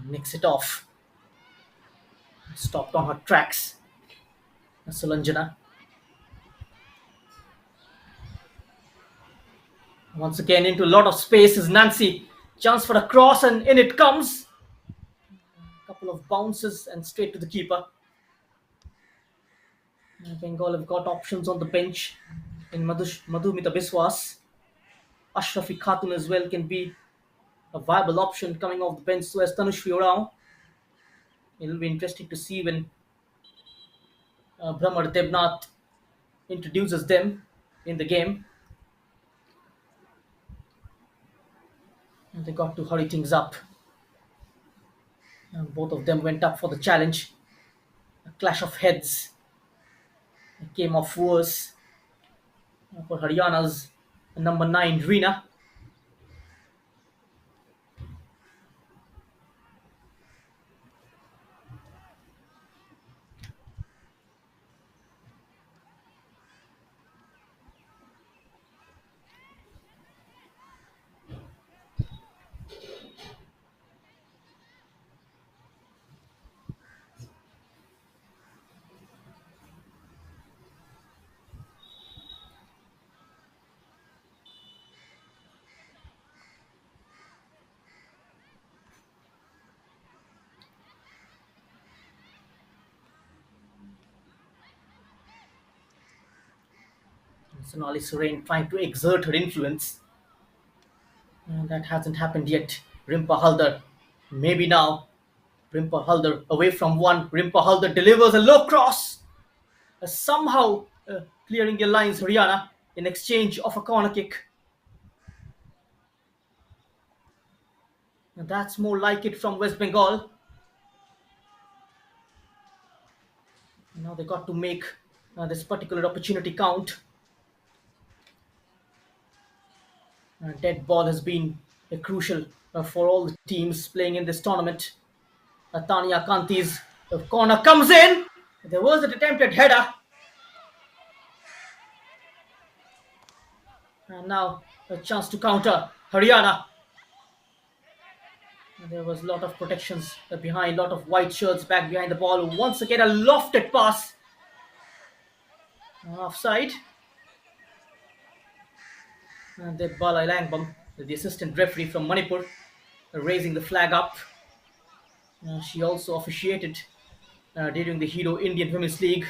Nicks it off. Stopped on her tracks. Sulanjana. Once again into a lot of space is Nancy. Chance for a cross and in it comes. Couple of bounces and straight to the keeper. Bengal have got options on the bench in Madhumita Biswas. Ashrafi Khatun as well can be a viable option coming off the bench, so as Tanushri Orao. It'll be interesting to see when Brahmar Debnath introduces them in the game. And they got to hurry things up. And both of them went up for the challenge. A clash of heads. It came off worse for Haryana's number 9, Reena. Sonali Soren trying to exert her influence. And that hasn't happened yet. Rimpa Halder, maybe now. Rimpa Halder away from one. Rimpa Halder delivers a low cross. Somehow clearing your lines, Haryana, in exchange of a corner kick. And that's more like it from West Bengal. Now they got to make this particular opportunity count. Dead ball has been crucial for all the teams playing in this tournament. Tanya Kanti's corner comes in. There was an attempted header. And now a chance to counter Haryana. There was a lot of protections behind, a lot of white shirts back behind the ball. Once again, a lofted pass. Offside. And Bala Langbam, the assistant referee from Manipur, raising the flag up. She also officiated during the Hero Indian Women's League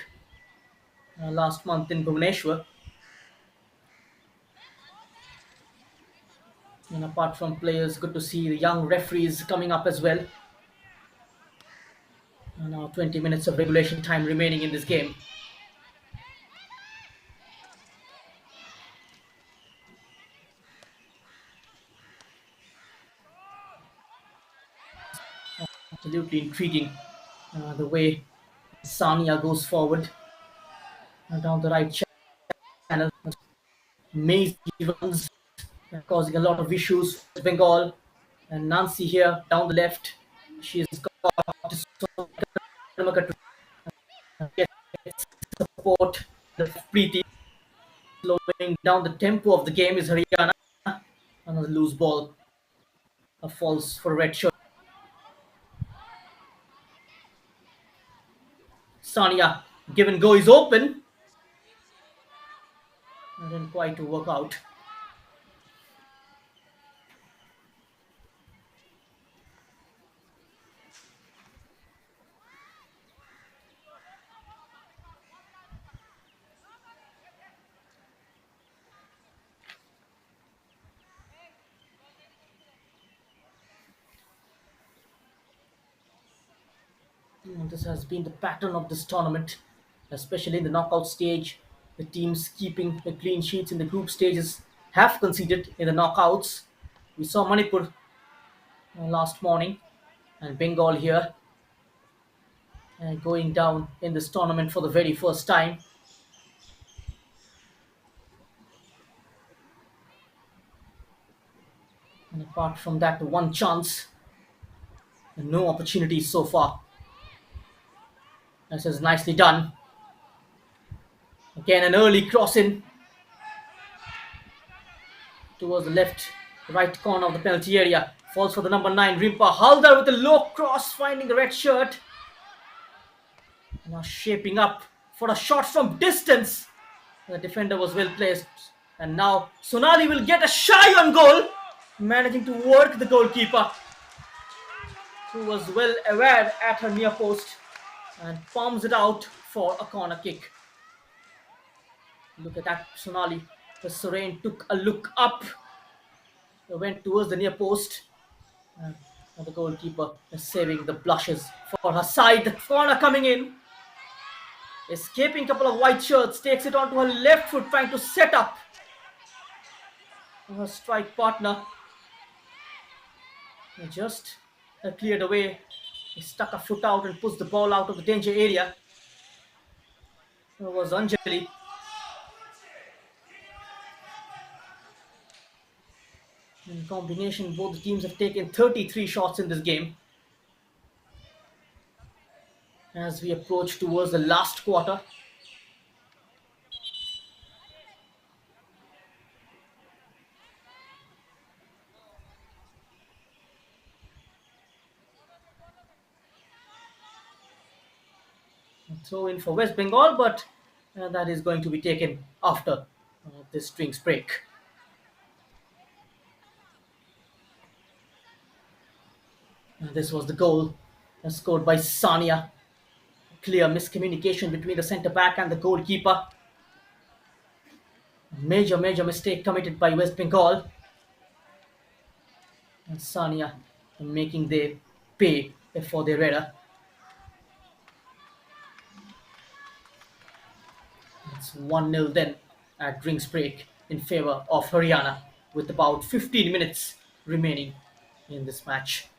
last month in Bhubaneswar. And apart from players, good to see the young referees coming up as well. And now 20 minutes of regulation time remaining in this game. Absolutely intriguing the way Sania goes forward down the right channel. Amazing runs, causing a lot of issues for West Bengal. And Nancy here down the left. She's got to get support. The Preeti slowing down the tempo of the game is Haryana. Another loose ball. Falls for a red shirt. Sania, give and go is open. And didn't quite work out. This has been the pattern of this tournament, especially in the knockout stage. The teams keeping the clean sheets in the group stages have conceded in the knockouts. We saw Manipur last morning and Bengal here going down in this tournament for the very first time. And apart from that, one chance and no opportunities so far. This is nicely done. Again, an early cross in towards the left, right corner of the penalty area. Falls for the number 9, Rimpa Haldar with a low cross, finding the red shirt. Now shaping up for a shot from distance. The defender was well placed. And now Sonali will get a shy on goal, managing to work the goalkeeper, who was well aware at her near post, and palms it out for a corner kick. Look at that, Sonali. The Sorain took a look up, went towards the near post, and the goalkeeper is saving the blushes for her side. The corner coming in. Escaping a couple of white shirts, takes it onto her left foot, trying to set up her strike partner. Just cleared away. He stuck a foot out and pushed the ball out of the danger area. It was Anjali. In combination, both teams have taken 33 shots in this game. As we approach towards the last quarter, throw in for West Bengal, but that is going to be taken after this drinks break. This was the goal scored by Sania. Clear miscommunication between the centre back and the goalkeeper. Major mistake committed by West Bengal. And Sania making them pay for their error. It's 1-0 then at drinks break in favour of Haryana, with about 15 minutes remaining in this match.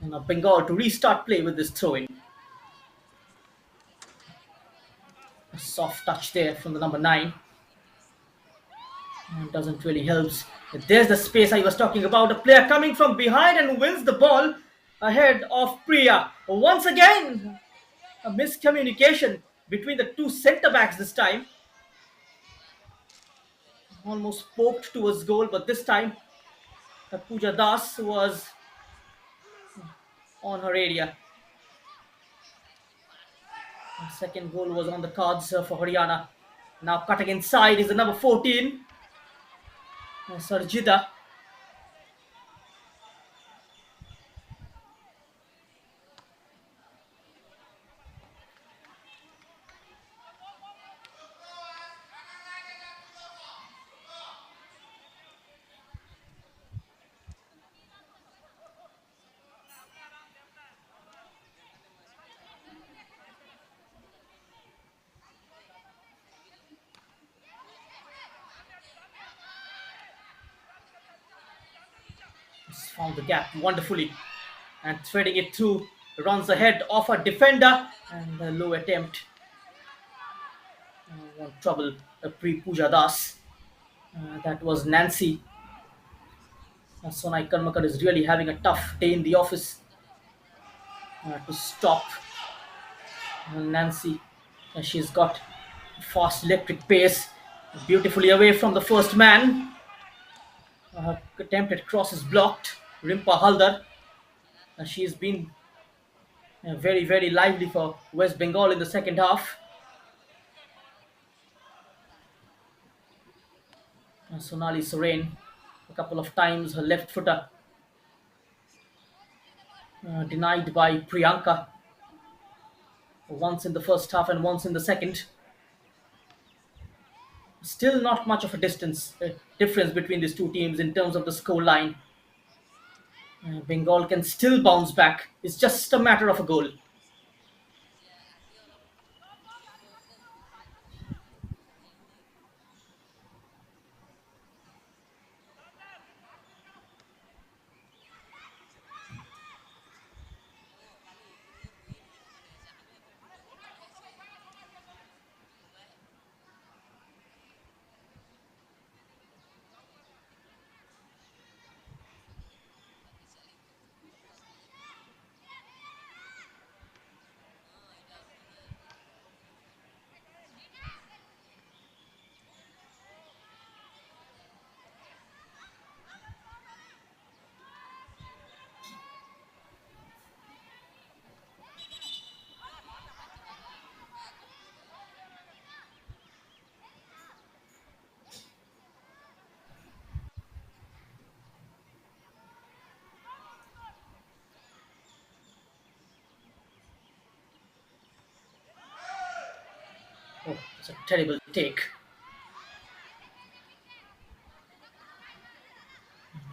And now Bengal to restart play with this throw-in. A soft touch there from the number 9. Doesn't really helps. There's the space I was talking about. A player coming from behind and wins the ball ahead of Priya. Once again, a miscommunication between the two centre backs this time. Almost poked towards goal, but this time Pooja Das was on her area. The second goal was on the cards for Haryana. Now cutting inside is the number 14, Sarjida. Just found the gap wonderfully and threading it through. Runs ahead of a defender and a low attempt. Trouble. Pre Pooja Das. That was Nancy. Sonai Karmakar is really having a tough day in the office to stop Nancy. She's got fast electric pace, beautifully away from the first man. Attempted cross is blocked. Rimpa Haldar. She's been very, very lively for West Bengal in the second half. Sonali Soren, a couple of times her left footer denied by Priyanka. Once in the first half and once in the second. Still not much of a difference between these two teams in terms of the score line. Bengal can still bounce back. It's just a matter of a goal. Oh, it's a terrible take.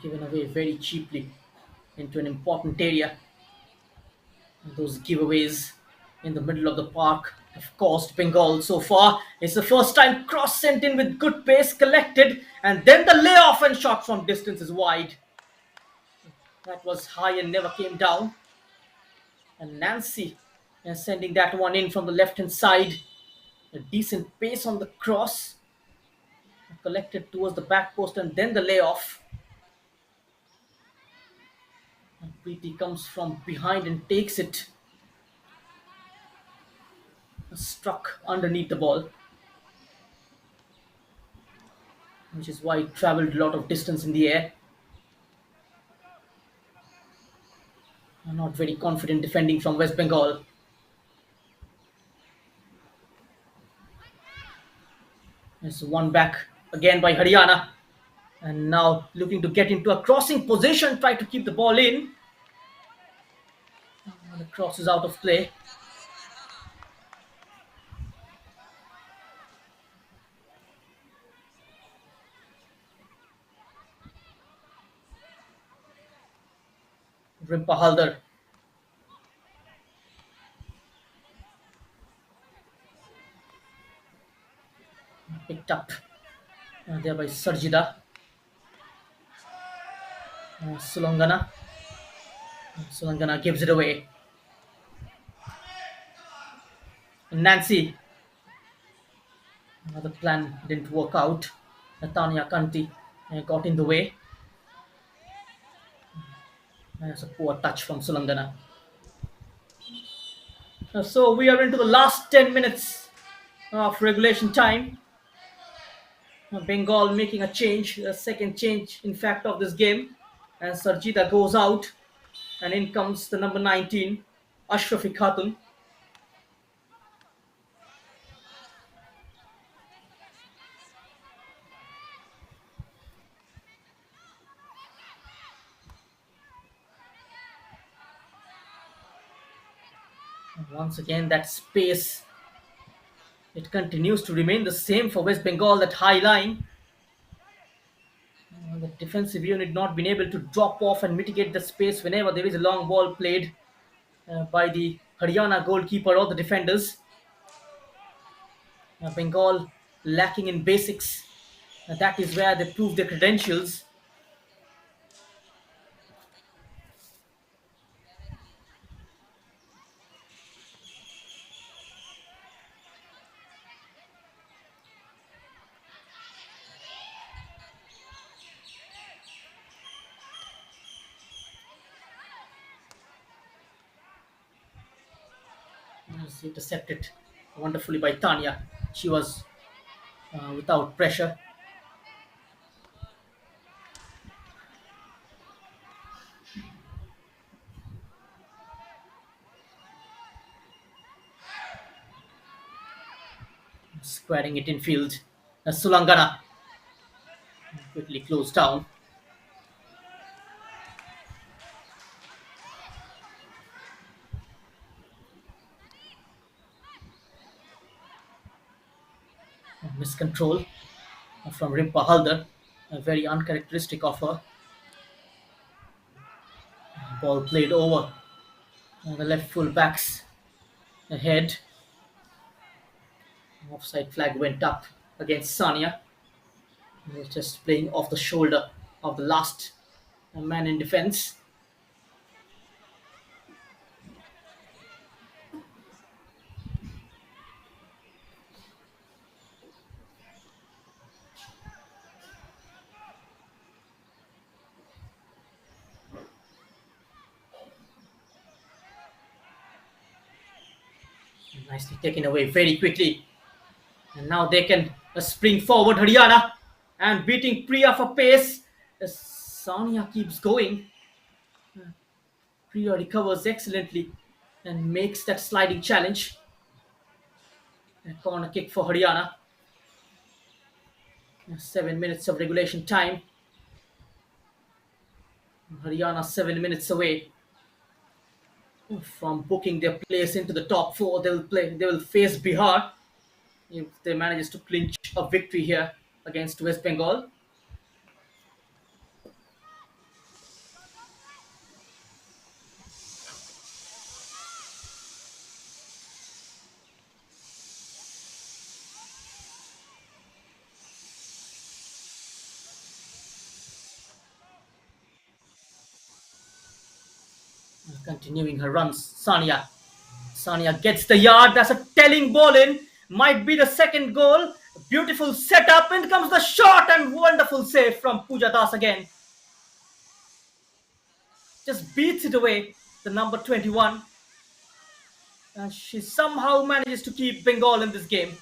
Given away very cheaply into an important area. And those giveaways in the middle of the park have caused Bengal so far. It's the first time cross sent in with good pace collected, and then the layoff and shot from distance is wide. That was high and never came down. And Nancy sending that one in from the left hand side. A decent pace on the cross. Collected towards the back post and then the layoff. And Preeti comes from behind and takes it. Struck underneath the ball. Which is why it travelled a lot of distance in the air. Not very confident defending from West Bengal. There's one back again by Haryana. And now looking to get into a crossing position, try to keep the ball in. The cross is out of play. Rimpa Haldar. Picked up there by Sarjida. Sulangana. Sulangana gives it away. Nancy. The plan didn't work out. Tanya Kanti got in the way. That's a poor touch from Sulangana. So we are into the last 10 minutes of regulation time. Bengal making a change, a second change, in fact, of this game. And Sarjita goes out, and in comes the number 19, Ashrafi Khatun. Once again, that space, it continues to remain the same for West Bengal, that high line. The defensive unit not been able to drop off and mitigate the space whenever there is a long ball played by the Haryana goalkeeper or the defenders. Bengal lacking in basics. That is where they prove their credentials. It's intercepted wonderfully by Tanya. She was without pressure. Squaring it in field. Sulangana quickly closed down. Miscontrol from Rimpa Halder. Very uncharacteristic of her. Ball played over. The left full backs ahead. Offside flag went up against Sania. He was just playing off the shoulder of the last man in defense. Nicely taken away very quickly. And now they can spring forward, Haryana, and beating Priya for pace. Sania keeps going. Priya recovers excellently and makes that sliding challenge. A corner kick for Haryana. 7 minutes of regulation time. Haryana 7 minutes away from booking their place into the top four. They will face Bihar if they manages to clinch a victory here against West Bengal. Continuing her runs, Sania. Sania gets the yard. That's a telling ball in. Might be the second goal. Beautiful setup. In comes the shot and wonderful save from Pooja Das again. Just beats it away. The number 21. She somehow manages to keep Bengal in this game.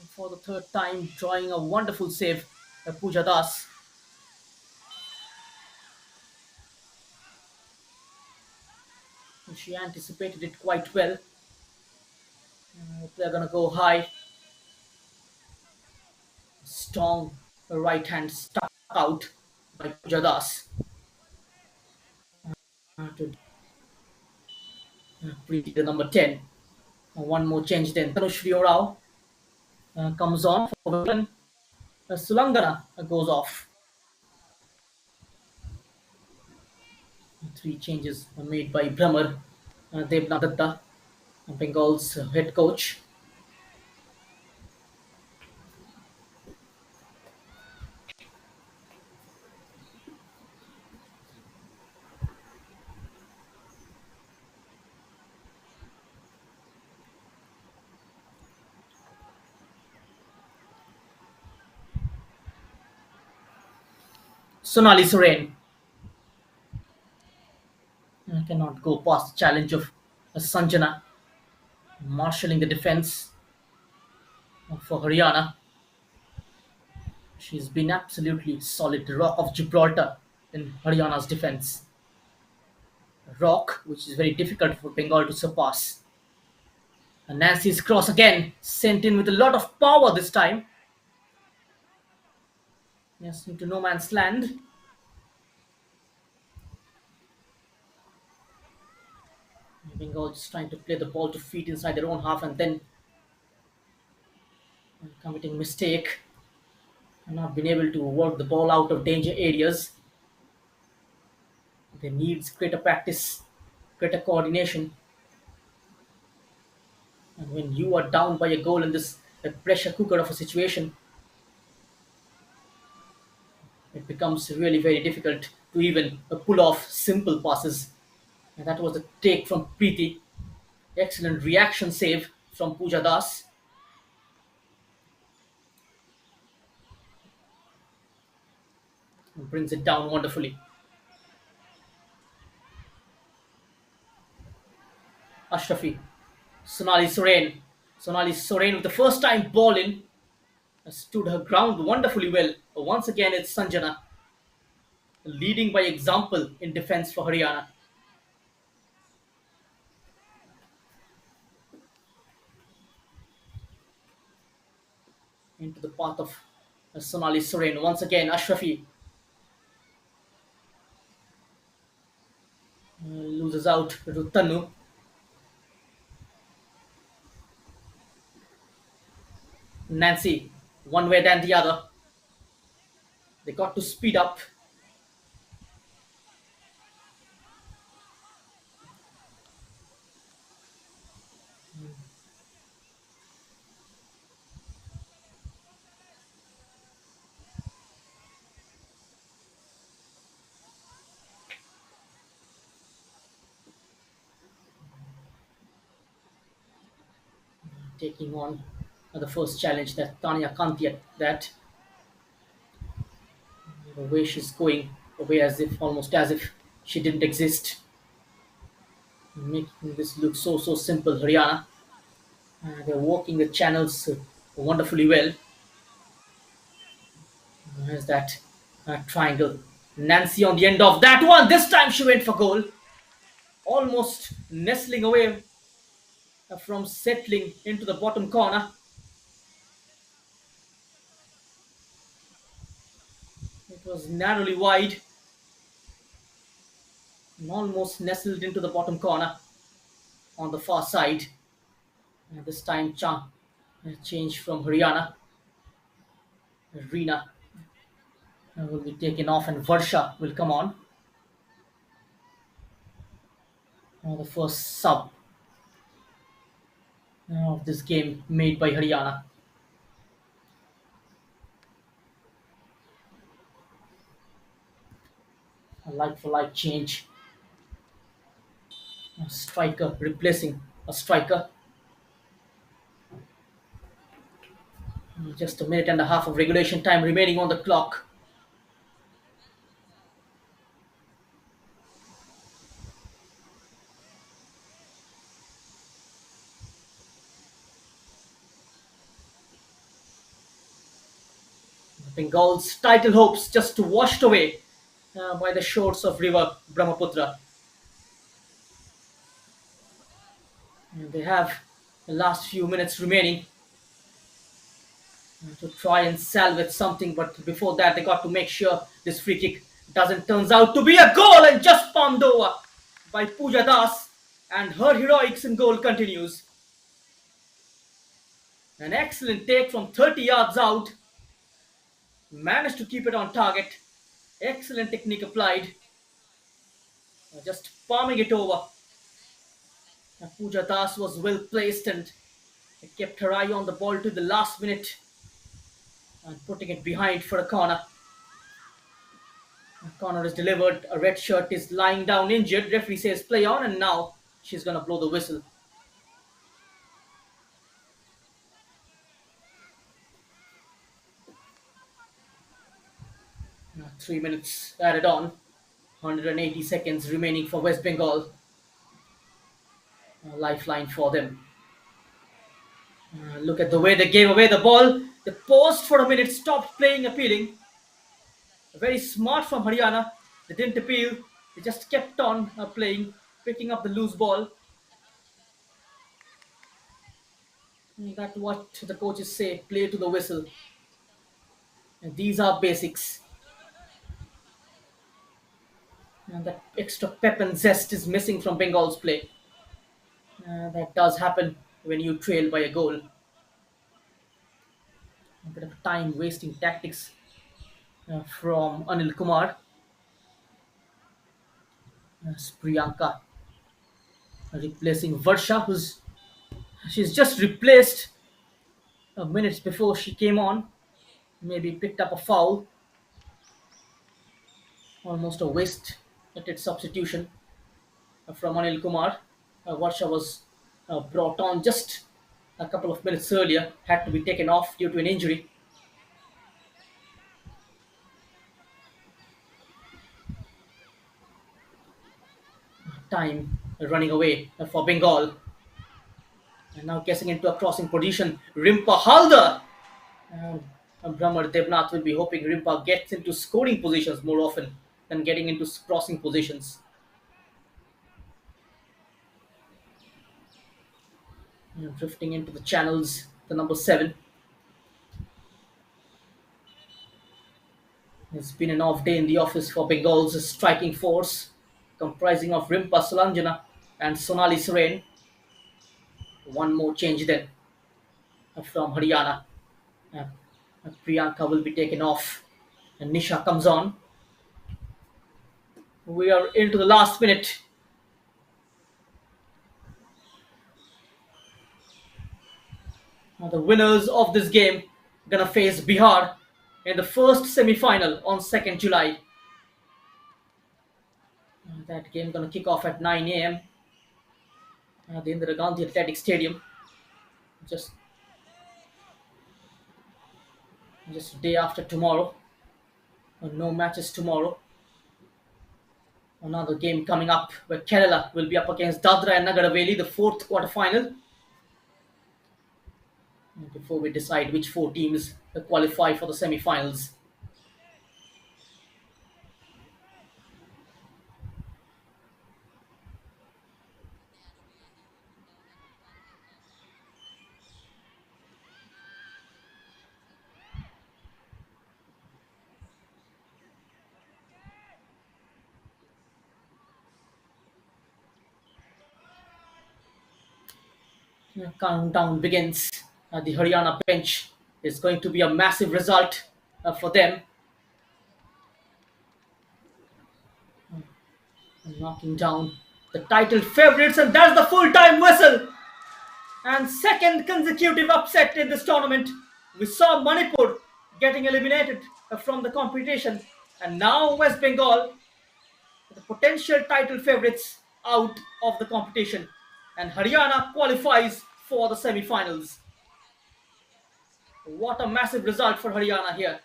For the third time, drawing a wonderful save, Pooja Das. She anticipated it quite well. They're gonna go high. Strong right hand stuck out by Pooja Das. To Preeti, the number 10. One more change then. Tanushri Rao comes on for Wimbledon. Sulangana goes off. Three changes are made by Brahmer Devnath Datta, Bengal's head coach. Sonali Soren cannot go past the challenge of Sanjana, marshalling the defense for Haryana. She's been absolutely solid, the rock of Gibraltar in Haryana's defense. A rock which is very difficult for Bengal to surpass. And Nancy's cross again, sent in with a lot of power this time. Yes, into no man's land. Bengal just trying to play the ball to feet inside their own half and then committing mistake and not been able to work the ball out of danger areas. They needs greater practice, greater coordination. And when you are down by a goal in this pressure cooker of a situation, it becomes really very difficult to even pull off simple passes. And that was a take from Preeti. Excellent reaction save from Pooja Das. And brings it down wonderfully. Ashrafi. Sonali Soren. Sonali Soren with the first time ball in stood her ground wonderfully well. Once again, it's Sanjana leading by example in defense for Haryana. Into the path of Sonali Soren. Once again, Ashrafi loses out to Tanu. Nancy, one way than the other. They got to speed up. Taking on the first challenge that Tanya Kanti at that. The way she's going away as if almost as if she didn't exist. Making this look so simple, Haryana. They're walking the channels wonderfully well. There's that triangle. Nancy on the end of that one. This time she went for goal. Almost nestling away from settling into the bottom corner. It was narrowly wide and almost nestled into the bottom corner on the far side. And this time, change from Haryana. Reena will be taken off, and Varsha will come on. The first sub of this game made by Haryana. A like for like change. A striker replacing a striker. Just a minute and a half of regulation time remaining on the clock. Bengal's title hopes just washed away by the shores of river Brahmaputra. And they have the last few minutes remaining to try and salvage something, but before that they got to make sure this free kick doesn't turns out to be a goal and just palmed over by Pooja Das, and her heroics in goal continues. An excellent take from 30 yards out. Managed to keep it on target. Excellent technique applied. Just palming it over. Pooja Das was well placed and kept her eye on the ball to the last minute and putting it behind for a corner. A corner is delivered. A red shirt is lying down injured. Referee says play on, and now she's going to blow the whistle. 3 minutes added on. 180 seconds remaining for West Bengal. A lifeline for them. Look at the way they gave away the ball. They paused for a minute, stopped playing appealing. Very smart from Haryana. They didn't appeal. They just kept on playing, picking up the loose ball. That's what the coaches say. Play to the whistle. And these are basics. And that extra pep and zest is missing from Bengal's play. That does happen when you trail by a goal. A bit of time wasting tactics from Anil Kumar. Priyanka replacing Varsha, who's she's just replaced minutes before she came on. Maybe picked up a foul, almost a waste at its substitution from Anil Kumar. Varsha was brought on just a couple of minutes earlier, had to be taken off due to an injury. Time running away for Bengal. And now getting into a crossing position. Rimpa Halder. Brahmar Devnath will be hoping Rimpa gets into scoring positions more often than getting into crossing positions. Drifting into the channels, the number 7. It's been an off day in the office for Bengal's striking force, comprising of Rimpa Salanjana and Sonali Soren. One more change then from Haryana. Uh, Priyanka will be taken off and Nisha comes on. We are into the last minute. The winners of this game gonna face Bihar in the first semi-final on 2nd July. That game gonna kick off at 9 a.m. At the Indira Gandhi Athletic Stadium. Just day after tomorrow. No matches tomorrow. Another game coming up where Kerala will be up against Dadra and Nagar Haveli, the fourth quarter-final. Before we decide which 4 teams qualify for the semi-finals. Countdown begins. The Haryana bench is going to be a massive result for them. Knocking down the title favourites, and that's the full-time whistle. And second consecutive upset in this tournament. We saw Manipur getting eliminated from the competition, and now West Bengal, the potential title favourites, out of the competition, and Haryana qualifies for the semi-finals. What a massive result for Haryana here.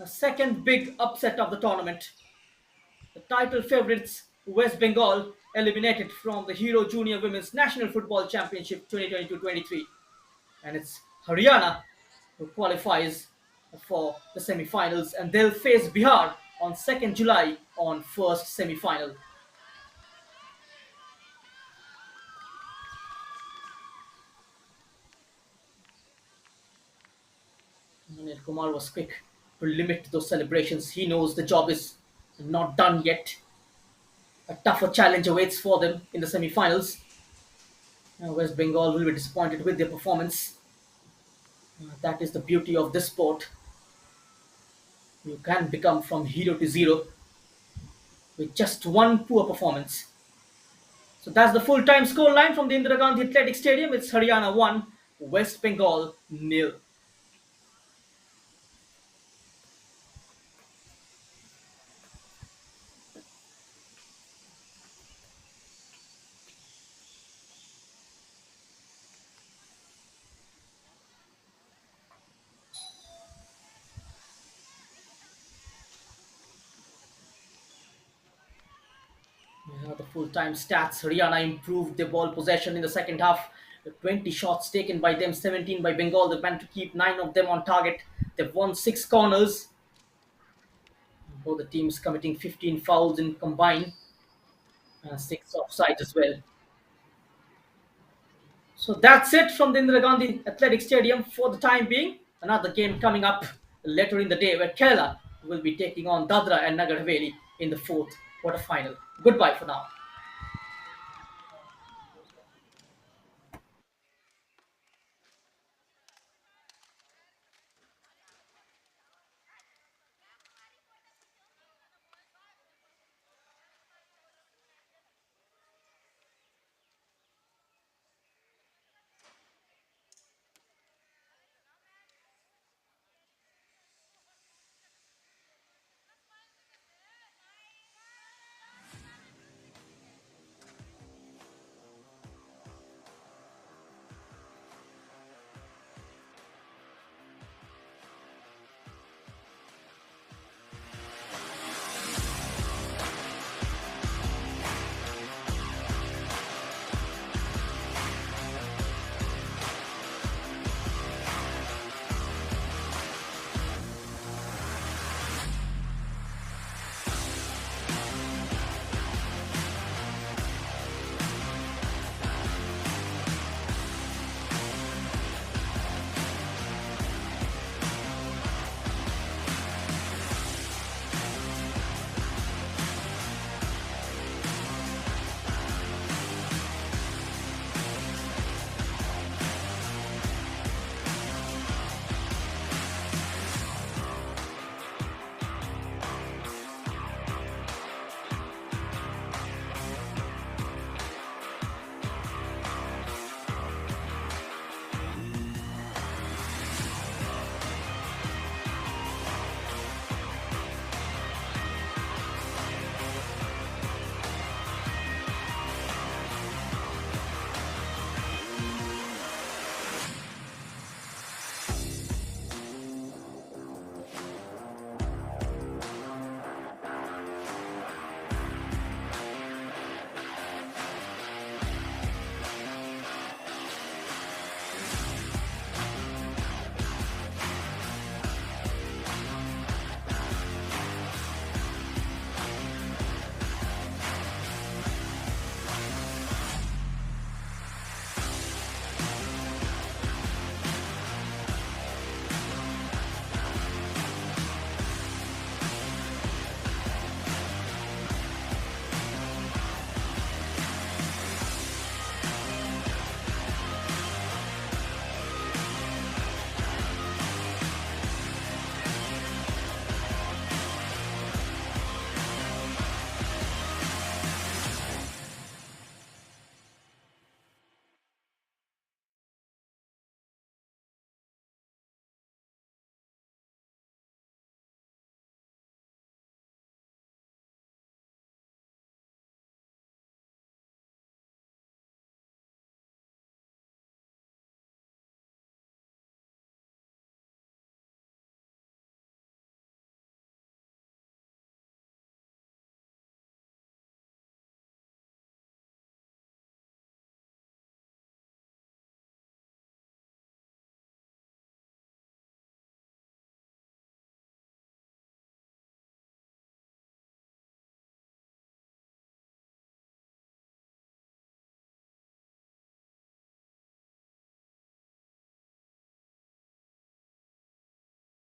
A second big upset of the tournament. The title favourites, West Bengal, eliminated from the Hero Junior Women's National Football Championship 2022-23. And it's Haryana who qualifies for the semi-finals, and they'll face Bihar on 2nd July on first semi-final. Anil Kumar was quick to limit those celebrations. He knows the job is not done yet. A tougher challenge awaits for them in the semi-finals. West Bengal will be disappointed with their performance. That is the beauty of this sport. You can become from hero to zero with just one poor performance. So that's the full-time scoreline from the Indira Gandhi Athletic Stadium. It's Haryana 1, West Bengal 0. Yeah, the full-time stats. Haryana improved their ball possession in the second half. 20 shots taken by them, 17 by Bengal. They managed to keep 9 of them on target. They've won 6 corners. Both the teams committing 15 fouls in combined, 6 offsides as well. So that's it from the Indira Gandhi Athletic Stadium for the time being. Another game coming up later in the day where Kerala will be taking on Dadra and Nagar Haveli in the fourth quarter final. Goodbye for now.